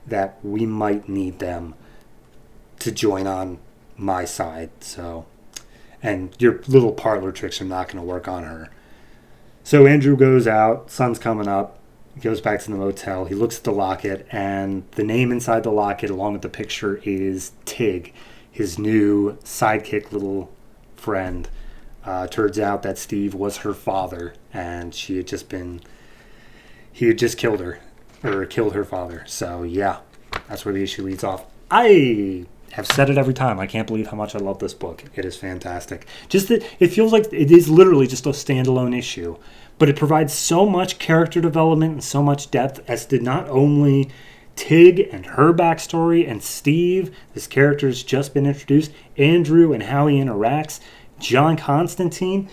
that we might need them to join on my side. So, and your little parlor tricks are not going to work on her. So Andrew goes out, sun's coming up, he goes back to the motel, he looks at the locket, and the name inside the locket along with the picture is Tig, his new sidekick little friend. Turns out that Steve was her father, and he had just killed her, or killed her father. So yeah, that's where the issue leads off. I have said it every time. I can't believe how much I love this book. It is fantastic. Just that it feels like it is literally just a standalone issue, but it provides so much character development and so much depth as to not only Tig and her backstory and Steve, this character has just been introduced, Andrew and how he interacts, John Constantine,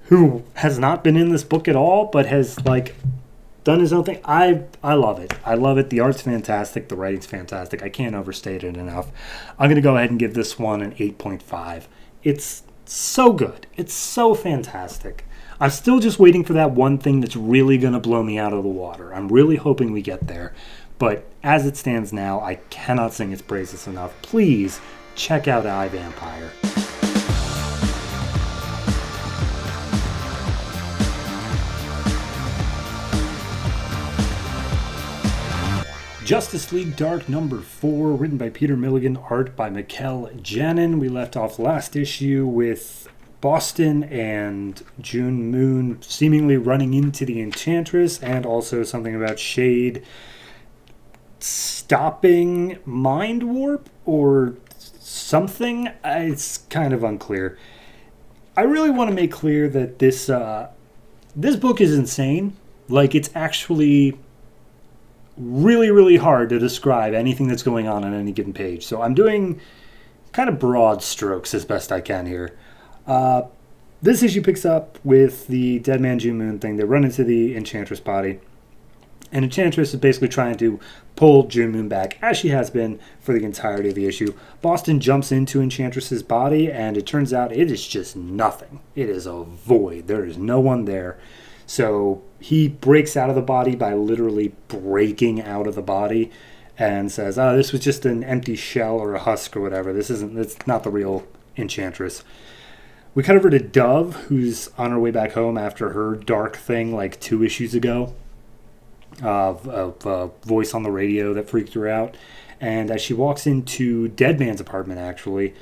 who has not been in this book at all, but has done his own thing. I love it. I love it. The art's fantastic. The writing's fantastic. I can't overstate it enough. I'm going to go ahead and give this one an 8.5. It's so good. It's so fantastic. I'm still just waiting for that one thing that's really going to blow me out of the water. I'm really hoping we get there. But as it stands now, I cannot sing its praises enough. Please check out iVampire. Justice League Dark number 4, written by Peter Milligan, art by Mikkel Janin. We left off last issue with Boston and June Moon seemingly running into the Enchantress, and also something about Shade stopping Mind Warp or something. It's kind of unclear. I really want to make clear that this book is insane. It's actually really, really hard to describe anything that's going on any given page. So I'm doing kind of broad strokes as best I can here. This issue picks up with the Dead Man June Moon thing. They run into the Enchantress body. And Enchantress is basically trying to pull June Moon back, as she has been for the entirety of the issue. Boston jumps into Enchantress's body, and it turns out it is just nothing. It is a void. There is no one there. So he breaks out of the body by literally breaking out of the body and says, oh, this was just an empty shell or a husk or whatever. It's not the real Enchantress. We cut over to Dove, who's on her way back home after her dark thing 2 issues ago. A voice on the radio that freaked her out. And as she walks into Dead Man's apartment, actually,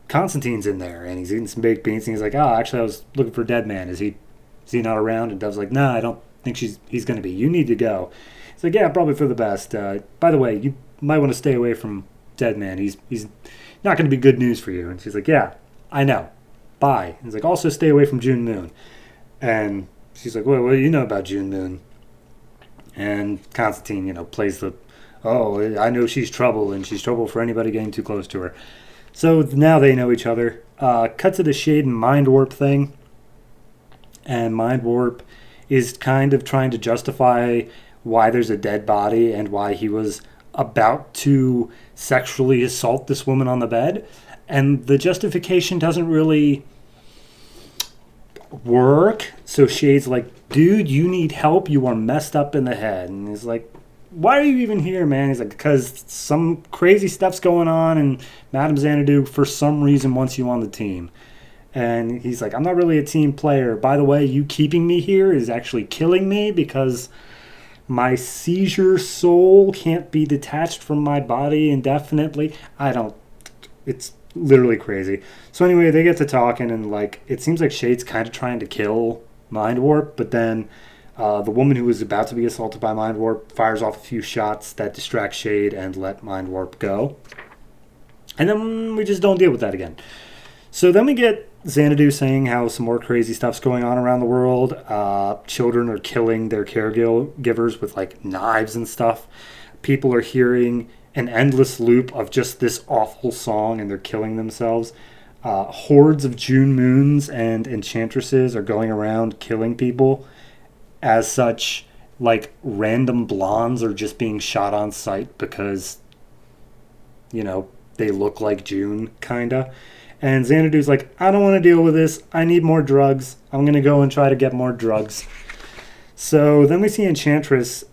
Constantine's in there, and he's eating some baked beans, and he's like, actually, I was looking for Dead Man. Is he not around? And Dove's like, no, I don't think he's going to be. You need to go. He's like, yeah, probably for the best. By the way, you might want to stay away from Dead Man. He's not going to be good news for you. And she's like, yeah, I know. Bye. And he's like, also stay away from June Moon. And she's like, well, what do you know about June Moon? And Constantine, plays I know she's trouble, and she's trouble for anybody getting too close to her. So now they know each other. Cut to the Shade and Mind Warp thing. And Mind Warp is kind of trying to justify why there's a dead body and why he was about to sexually assault this woman on the bed. And the justification doesn't really work. So Shade's like, dude, you need help. You are messed up in the head. And he's like, why are you even here, man? He's like, because some crazy stuff's going on, and Madame Xanadu, for some reason, wants you on the team. And he's like, I'm not really a team player. By the way, you keeping me here is actually killing me because my seizure soul can't be detached from my body indefinitely. It's literally crazy. So anyway, they get to talking, and it seems like Shade's kind of trying to kill Mind Warp, but then the woman who was about to be assaulted by Mind Warp fires off a few shots that distract Shade and let Mind Warp go. And then we just don't deal with that again. So then we get Xanadu saying how some more crazy stuff's going on around the world. Children are killing their caregivers with knives and stuff. People are hearing an endless loop of just this awful song, and they're killing themselves. Hordes of June Moons and Enchantresses are going around killing people. As such, like random blondes are just being shot on sight because, they look like June, kinda. And Xanadu's like, I don't want to deal with this. I need more drugs. I'm going to go and try to get more drugs. So then we see Enchantress,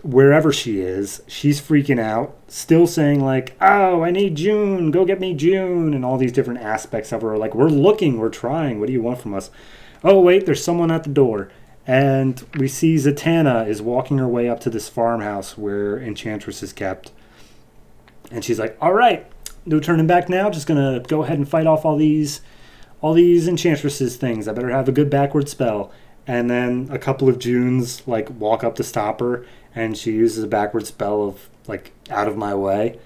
wherever she is, she's freaking out, still saying like, oh, I need June. Go get me June. And all these different aspects of her. Like, we're looking. We're trying. What do you want from us? Oh, wait, there's someone at the door. And we see Zatanna is walking her way up to this farmhouse where Enchantress is kept. And she's like, all right, no turning back now. Just going to go ahead and fight off all these Enchantresses things. I better have a good backward spell. And then a couple of Junes, like, walk up to stop her. And she uses a backward spell of, like, out of my way.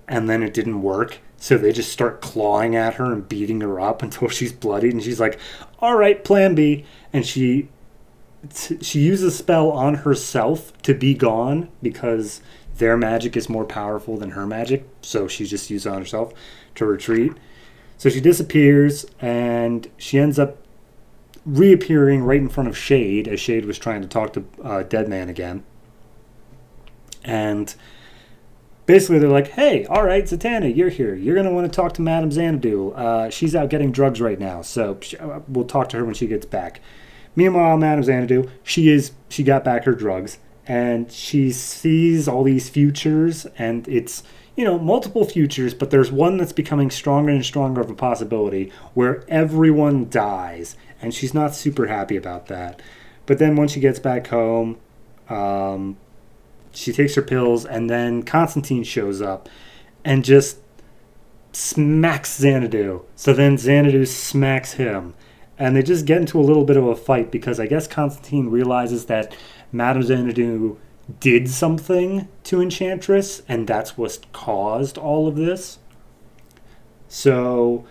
And then it didn't work. So they just start clawing at her and beating her up until she's bloodied. And she's like, all right, plan B. And she uses a spell on herself to be gone because their magic is more powerful than her magic. So she just used it on herself to retreat. So she disappears and she ends up reappearing right in front of Shade as Shade was trying to talk to Deadman again. And basically they're like, hey, all right, Zatanna, you're here. You're going to want to talk to Madame Xanadu. She's out getting drugs right now, so we'll talk to her when she gets back. Meanwhile, Madame Xanadu, she got back her drugs, and she sees all these futures, and it's, multiple futures, but there's one that's becoming stronger and stronger of a possibility where everyone dies, and she's not super happy about that. But then when she gets back home, she takes her pills, and then Constantine shows up and just smacks Xanadu. So then Xanadu smacks him. And they just get into a little bit of a fight because I guess Constantine realizes that Madame Xanadu did something to Enchantress, and that's what caused all of this. So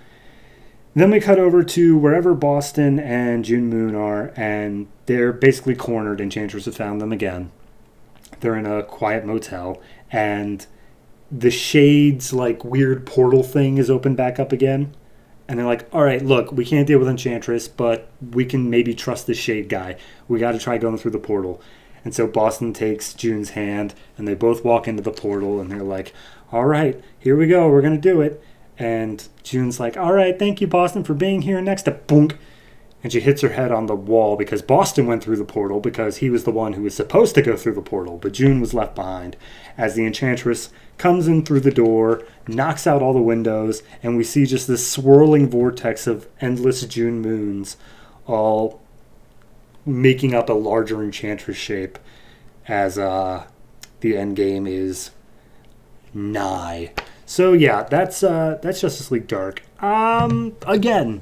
then we cut over to wherever Boston and June Moon are, and they're basically cornered. Enchantress has found them again. They're in a quiet motel, and the Shade's like weird portal thing is opened back up again. And they're like, all right, look, we can't deal with Enchantress, but we can maybe trust the Shade guy. We got to try going through the portal. And so Boston takes June's hand, and they both walk into the portal, and they're like, all right, here we go. We're going to do it. And June's like, all right, thank you, Boston, for being here. Next to boonk. And she hits her head on the wall because Boston went through the portal because he was the one who was supposed to go through the portal, but June was left behind as the Enchantress comes in through the door, knocks out all the windows, and we see just this swirling vortex of endless June moons all making up a larger Enchantress shape as the end game is nigh. So yeah, that's Justice League Dark. Again,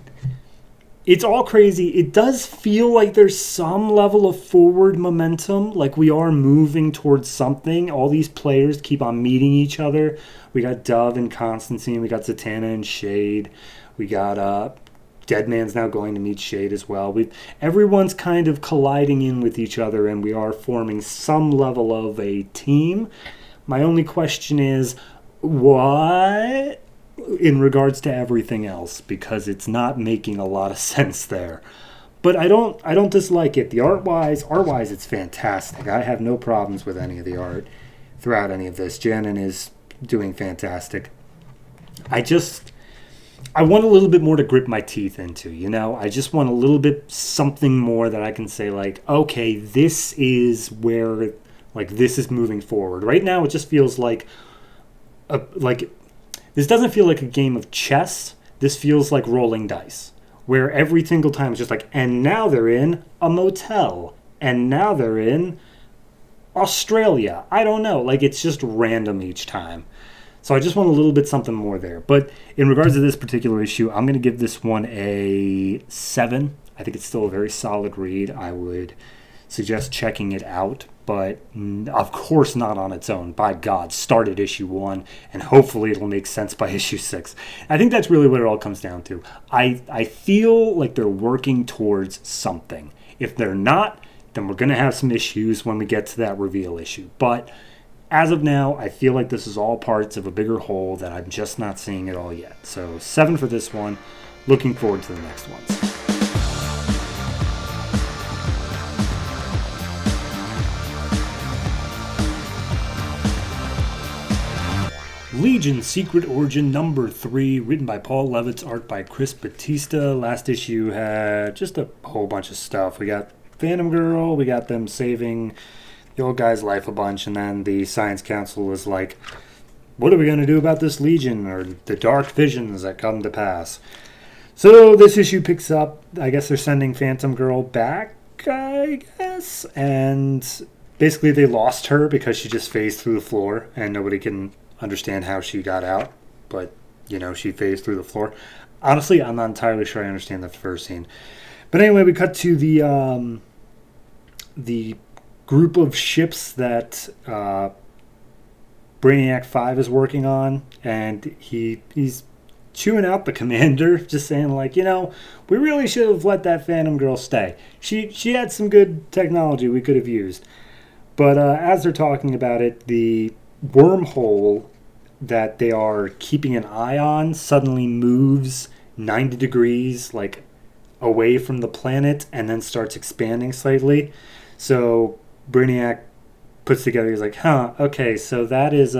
it's all crazy. It does feel like there's some level of forward momentum, like we are moving towards something. All these players keep on meeting each other. We got Dove and Constantine. We got Zatanna and Shade. We got Deadman's now going to meet Shade as well. Everyone's kind of colliding in with each other, and we are forming some level of a team. My only question is, what in regards to everything else, because it's not making a lot of sense there. But I don't dislike it. The art-wise, it's fantastic. I have no problems with any of the art throughout any of this. Janin is doing fantastic. I want a little bit more to grip my teeth into, I just want a little bit something more that I can say, like, okay, this is where, like, this is moving forward. Right now, it just feels like this doesn't feel like a game of chess. This feels like rolling dice, where every single time it's just like, and now they're in a motel, and now they're in Australia. I don't know. Like, it's just random each time. So I just want a little bit something more there. But in regards to this particular issue, I'm going to give this one a 7. I think it's still a very solid read. I would suggest checking it out, but of course not on its own. By God, start at issue 1, and hopefully it'll make sense by issue 6. I think that's really what it all comes down to. I feel like they're working towards something. If they're not, then we're going to have some issues when we get to that reveal issue. But as of now, I feel like this is all parts of a bigger whole that I'm just not seeing it all yet. So 7 for this one. Looking forward to the next ones. Legion Secret Origin number 3, written by Paul Levitz, art by Chris Batista. Last issue had just a whole bunch of stuff. We got Phantom Girl, we got them saving the old guy's life a bunch, and then the Science Council is like, what are we going to do about this Legion, or the dark visions that come to pass? So this issue picks up, I guess they're sending Phantom Girl back, I guess, and basically they lost her because she just phased through the floor, and nobody can understand how she got out, but, you know, she phased through the floor. Honestly, I'm not entirely sure I understand the first scene. But anyway, we cut to the group of ships that Brainiac 5 is working on, and he's chewing out the commander, just saying, like, you know, we really should have let that Phantom Girl stay. She had some good technology we could have used. But as they're talking about it, the wormhole that they are keeping an eye on suddenly moves 90 degrees, like, away from the planet, and then starts expanding slightly. So Brainiac puts together, he's like, okay, so that is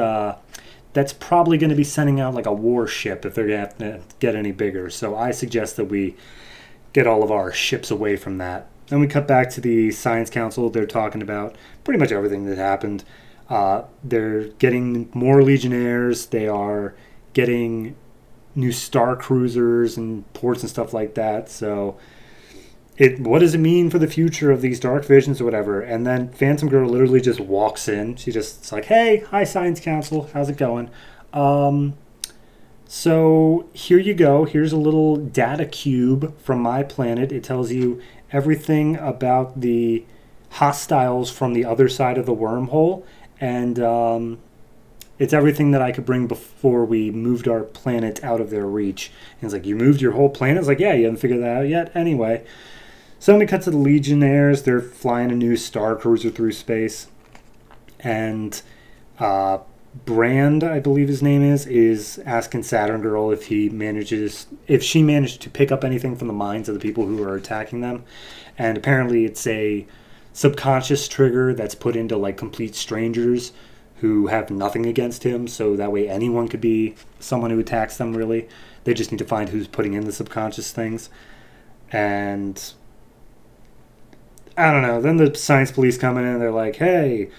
that's probably going to be sending out like a warship if they're going to have to get any bigger. So I suggest that we get all of our ships away from that. Then we cut back to the Science Council. They're talking about pretty much everything that happened. They're getting more Legionnaires. They are getting new star cruisers and ports and stuff like that. So what does it mean for the future of these dark visions or whatever? And then Phantom Girl literally just walks in. It's like, hey, hi, Science Council. How's it going? So here you go. Here's a little data cube from my planet. It tells you everything about the hostiles from the other side of the wormhole. And it's everything that I could bring before we moved our planet out of their reach. And it's like, you moved your whole planet? It's like, yeah, you haven't figured that out yet? Anyway. So when we cut to the Legionnaires, they're flying a new star cruiser through space. And Brand, I believe his name is asking Saturn Girl if she managed to pick up anything from the minds of the people who are attacking them. And apparently it's a subconscious trigger that's put into like complete strangers who have nothing against him, so that way anyone could be someone who attacks them, really. They just need to find who's putting in the subconscious things. And I don't know, then the science police come in and they're like, hey,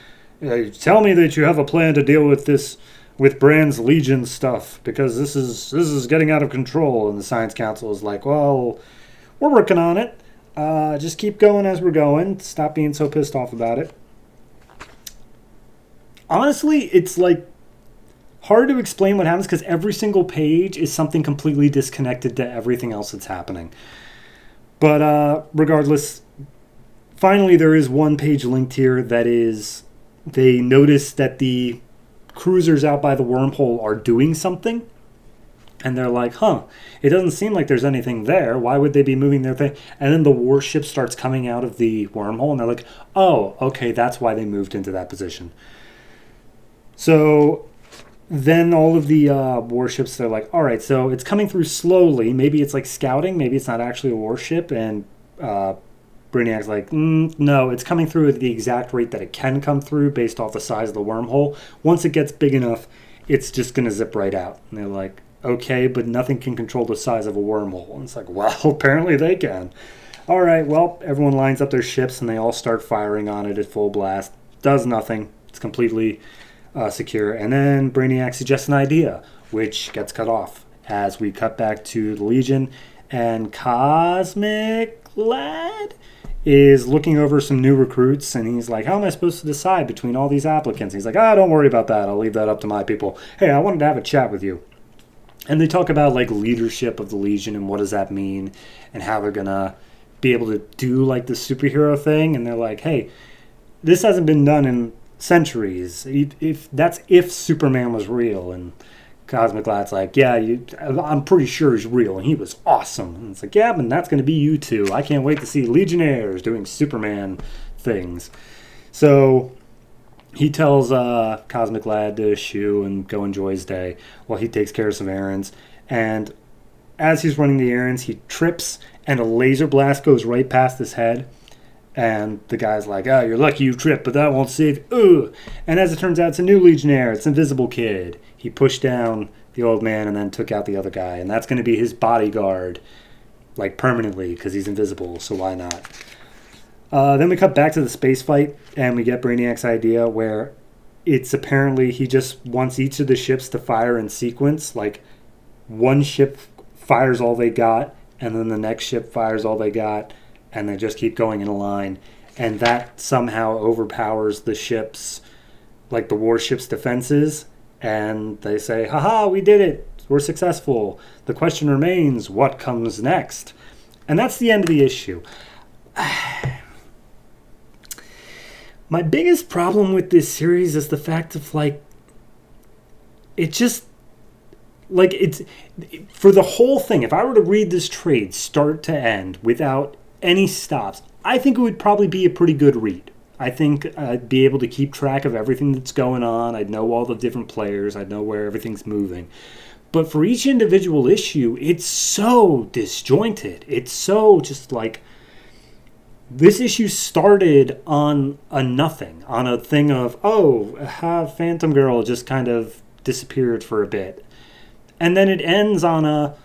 tell me that you have a plan to deal with this, with Brand's Legion stuff, because this is getting out of control. And the Science Council is like, well, we're working on it. Just keep going as we're going. Stop being so pissed off about it. Honestly, it's like hard to explain what happens because every single page is something completely disconnected to everything else that's happening. But regardless, finally there is one page linked here that is, they notice that the cruisers out by the wormhole are doing something. And they're like, it doesn't seem like there's anything there. Why would they be moving their thing? And then the warship starts coming out of the wormhole, and they're like, oh, okay, that's why they moved into that position. So then all of the warships, they're like, all right, so it's coming through slowly. Maybe it's like scouting. Maybe it's not actually a warship. And Brainiac's like, no, it's coming through at the exact rate that it can come through based off the size of the wormhole. Once it gets big enough, it's just going to zip right out. And they're like, okay, but nothing can control the size of a wormhole. And it's like, well, apparently they can. All right, well, everyone lines up their ships and they all start firing on it at full blast. Does nothing. It's completely secure. And then Brainiac suggests an idea, which gets cut off as we cut back to the Legion. And Cosmic Lad is looking over some new recruits, and he's like, how am I supposed to decide between all these applicants? And he's like, don't worry about that. I'll leave that up to my people. Hey, I wanted to have a chat with you. And they talk about like leadership of the Legion and what does that mean and how they're going to be able to do like the superhero thing. And they're like, hey, this hasn't been done in centuries. If Superman was real. And Cosmic Lad's like, yeah, I'm pretty sure he's real and he was awesome. And it's like, yeah, but that's going to be you too. I can't wait to see Legionnaires doing Superman things. So he tells Cosmic Lad to shoo and go enjoy his day while he takes care of some errands. And as he's running the errands, he trips and a laser blast goes right past his head. And the guy's like, you're lucky you tripped, but that won't save you. And as it turns out, it's a new Legionnaire. It's Invisible Kid. he pushed down the old man and then took out the other guy. And that's going to be his bodyguard, like permanently, because he's invisible, so why not? Then we cut back to the space fight, and we get Brainiac's idea where it's apparently he just wants each of the ships to fire in sequence. Like, one ship fires all they got, and then the next ship fires all they got, and they just keep going in a line. And that somehow overpowers the ships, like the warship's defenses, and they say, haha, we did it, we're successful. The question remains, what comes next? And that's the end of the issue. My biggest problem with this series is the fact of, like, it just, like, it's, for the whole thing, if I were to read this trade start to end without any stops, I think it would probably be a pretty good read. I think I'd be able to keep track of everything that's going on. I'd know all the different players. I'd know where everything's moving. But for each individual issue, it's so disjointed. It's so just like, this issue started on a nothing, on a thing of, Phantom Girl just kind of disappeared for a bit. And then it ends on a,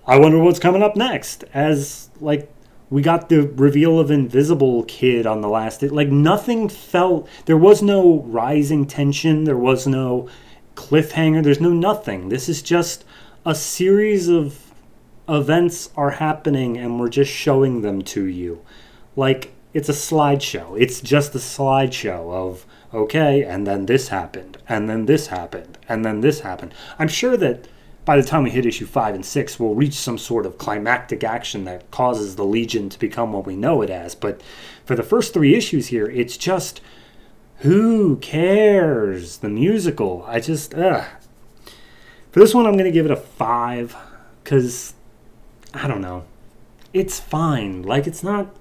I wonder what's coming up next, as, like, we got the reveal of Invisible Kid on the last, like, nothing felt, there was no rising tension, there was no cliffhanger, there's no nothing. This is just a series of events are happening and we're just showing them to you. Like, it's a slideshow. It's just a slideshow of, okay, and then this happened, and then this happened, and then this happened. I'm sure that by the time we hit issue 5 and 6, we'll reach some sort of climactic action that causes the Legion to become what we know it as. But for the first 3 issues here, it's just, who cares? The musical. For this one, I'm going to give it a 5, because, I don't know. It's fine. Like, it's not,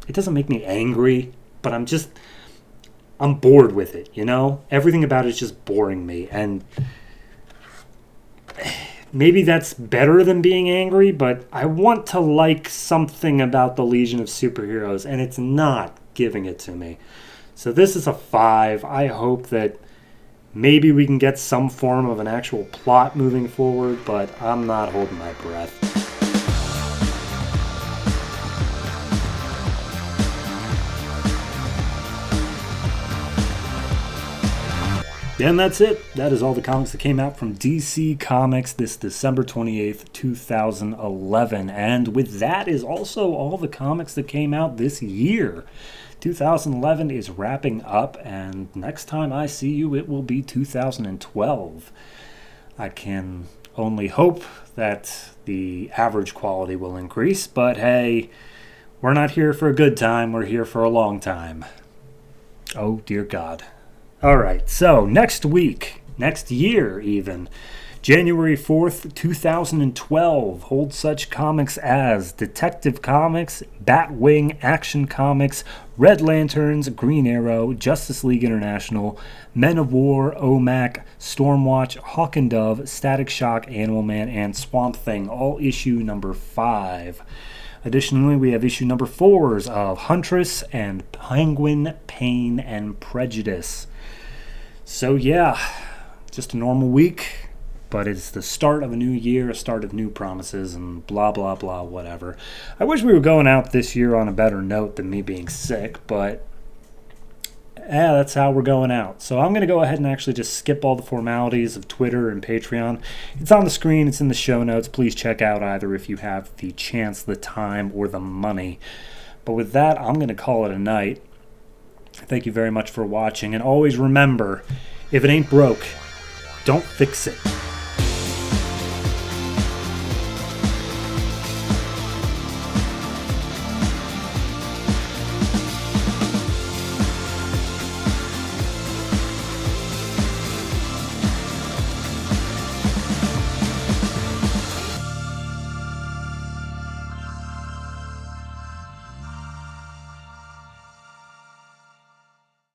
it doesn't make me angry, but I'm bored with it, you know? Everything about it is just boring me, and maybe that's better than being angry, but I want to like something about the Legion of Superheroes, and it's not giving it to me. So this is a 5. I hope that maybe we can get some form of an actual plot moving forward, but I'm not holding my breath. And that's it. That is all the comics that came out from DC Comics this December 28th, 2011. And with that is also all the comics that came out this year. 2011 is wrapping up, and next time I see you, it will be 2012. I can only hope that the average quality will increase, but hey, we're not here for a good time, we're here for a long time. Oh, dear God. All right, so next week, next year even, January 4th, 2012, holds such comics as Detective Comics, Batwing, Action Comics, Red Lanterns, Green Arrow, Justice League International, Men of War, OMAC, Stormwatch, Hawk and Dove, Static Shock, Animal Man, and Swamp Thing, all issue number 5. Additionally, we have issue number 4s of Huntress and Penguin, Pain and Prejudice. So yeah, just a normal week, but it's the start of a new year, a start of new promises, and blah, blah, blah, whatever. I wish we were going out this year on a better note than me being sick, but yeah, that's how we're going out. So I'm going to go ahead and actually just skip all the formalities of Twitter and Patreon. It's on the screen, it's in the show notes. Please check out either if you have the chance, the time, or the money. But with that, I'm going to call it a night. Thank you very much for watching, and always remember, if it ain't broke, don't fix it.